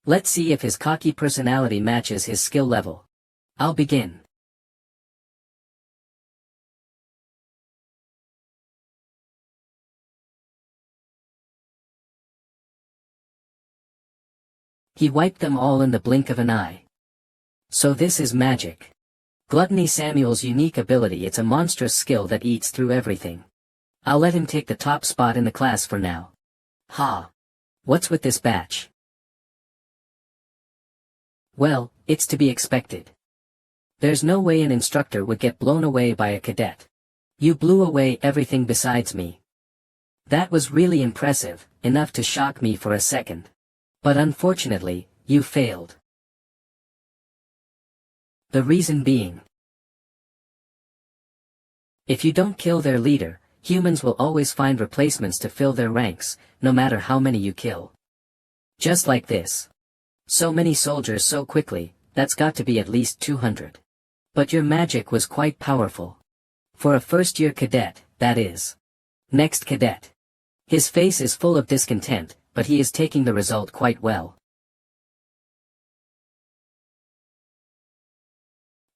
Let's see if his cocky personality matches his skill level. I'll begin. He wiped them all in the blink of an eye. So this is magic. Gluttony Samuel's unique ability. It's a monstrous skill that eats through everything. I'll let him take the top spot in the class for now. Ha. What's with this batch? Well, it's to be expected. There's no way an instructor would get blown away by a cadet. You blew away everything besides me. That was really impressive, enough to shock me for a second. But unfortunately, you failed. The reason being, if you don't kill their leader, humans will always find replacements to fill their ranks, no matter how many you kill. Just like this. So many soldiers so quickly, that's got to be at least 200. But your magic was quite powerful. For a first-year cadet, that is. Next cadet. His face is full of discontent, but he is taking the result quite well.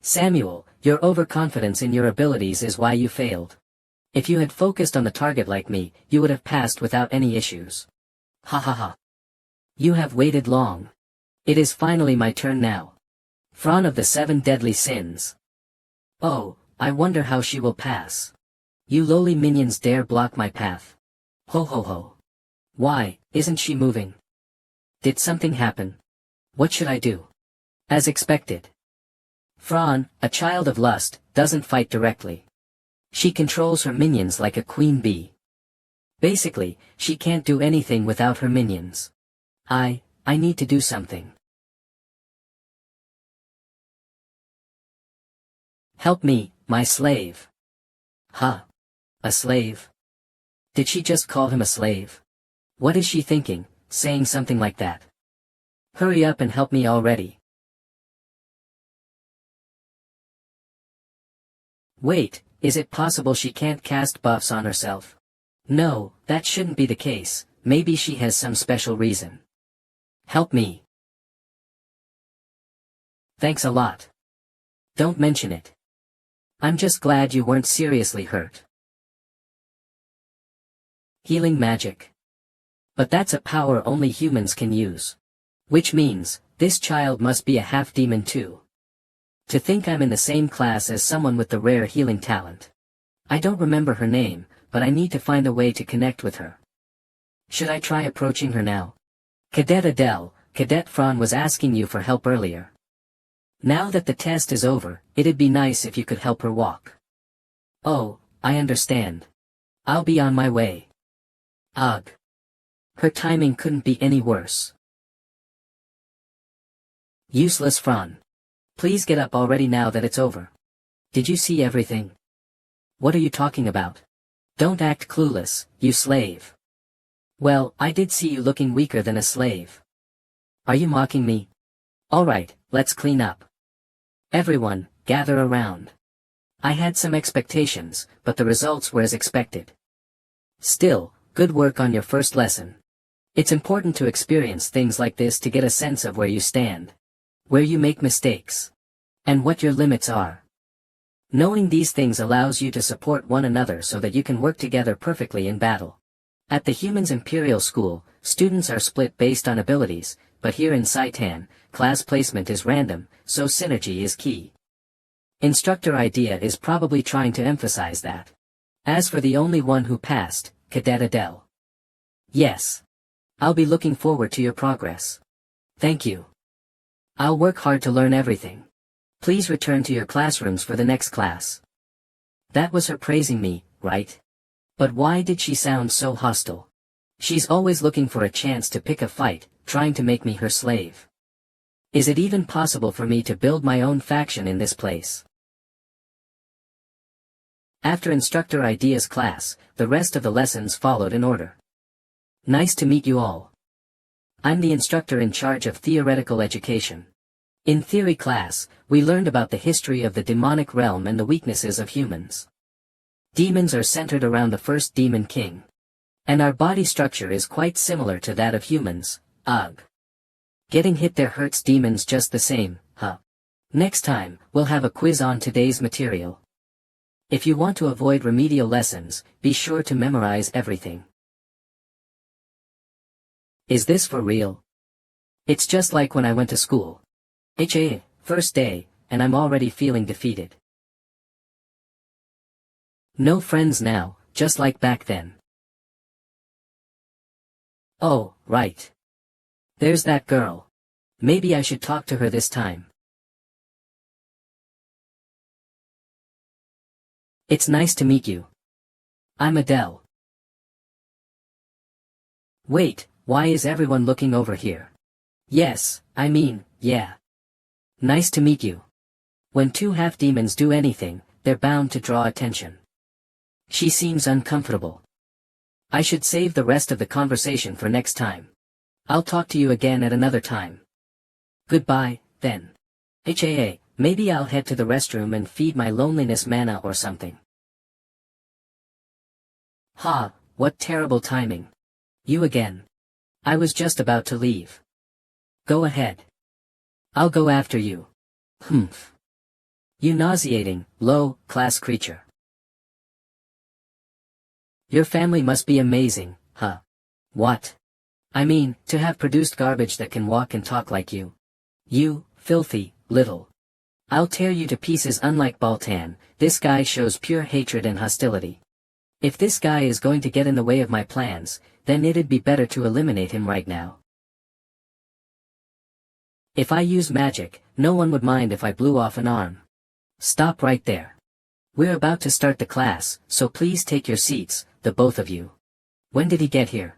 Samuel, your overconfidence in your abilities is why you failed. If you had focused on the target like me, you would have passed without any issues. Ha ha ha. You have waited long. It is finally my turn now. Fran of the 7 deadly sins. Oh, I wonder how she will pass. You lowly minions dare block my path. Ho ho ho. Why, isn't she moving? Did something happen? What should I do? As expected. Fran, a child of lust, doesn't fight directly. She controls her minions like a queen bee. Basically, she can't do anything without her minions. I need to do something. Help me, my slave. Huh? A slave? Did she just call him a slave? What is she thinking, saying something like that? Hurry up and help me already. Wait, is it possible she can't cast buffs on herself? No, that shouldn't be the case. Maybe she has some special reason. Help me. Thanks a lot. Don't mention it. I'm just glad you weren't seriously hurt. Healing magic. But that's a power only humans can use. Which means, this child must be a half-demon too. To think I'm in the same class as someone with the rare healing talent. I don't remember her name, but I need to find a way to connect with her. Should I try approaching her now? Cadet Adele, Cadet Fran was asking you for help earlier. Now that the test is over, it'd be nice if you could help her walk. Oh, I understand. I'll be on my way. Ugh. Her timing couldn't be any worse. Useless Fran. Please get up already now that it's over. Did you see everything? What are you talking about? Don't act clueless, you slave. Well, I did see you looking weaker than a slave. Are you mocking me? Alright, let's clean up. Everyone, gather around. I had some expectations, but the results were as expected. Still, good work on your first lesson. It's important to experience things like this to get a sense of where you stand, where you make mistakes, and what your limits are. Knowing these things allows you to support one another so that you can work together perfectly in battle. At the Humans Imperial School, students are split based on abilities, but here in Saitan, class placement is random, so synergy is key. Instructor Idea is probably trying to emphasize that. As for the only one who passed, Cadet Adele. Yes. I'll be looking forward to your progress. Thank you. I'll work hard to learn everything. Please return to your classrooms for the next class. That was her praising me, right? But why did she sound so hostile? She's always looking for a chance to pick a fight, trying to make me her slave. Is it even possible for me to build my own faction in this place? After Instructor Idea's class, the rest of the lessons followed in order. Nice to meet you all. I'm the instructor in charge of theoretical education. In theory class, we learned about the history of the demonic realm and the weaknesses of humans. Demons are centered around the first demon king. And our body structure is quite similar to that of humans, ugh. Getting hit there hurts demons just the same, huh? Next time, we'll have a quiz on today's material. If you want to avoid remedial lessons, be sure to memorize everything. Is this for real? It's just like when I went to school. First day, and I'm already feeling defeated. No friends now, just like back then. Oh, right. There's that girl. Maybe I should talk to her this time. It's nice to meet you. I'm Adele. Wait, why is everyone looking over here? Yes, I mean, yeah. Nice to meet you. When two half-demons do anything, they're bound to draw attention. She seems uncomfortable. I should save the rest of the conversation for next time. I'll talk to you again at another time. Goodbye, then. Maybe I'll head to the restroom and feed my loneliness mana or something. Ha, what terrible timing. You again. I was just about to leave. Go ahead. I'll go after you. Humph. You nauseating, low-class creature. Your family must be amazing, huh? What? I mean, to have produced garbage that can walk and talk like you. You, filthy, little. I'll tear you to pieces. Unlike Baltan, this guy shows pure hatred and hostility. If this guy is going to get in the way of my plans, then it'd be better to eliminate him right now. If I use magic, no one would mind if I blew off an arm. Stop right there. We're about to start the class, so please take your seats, the both of you. When did he get here?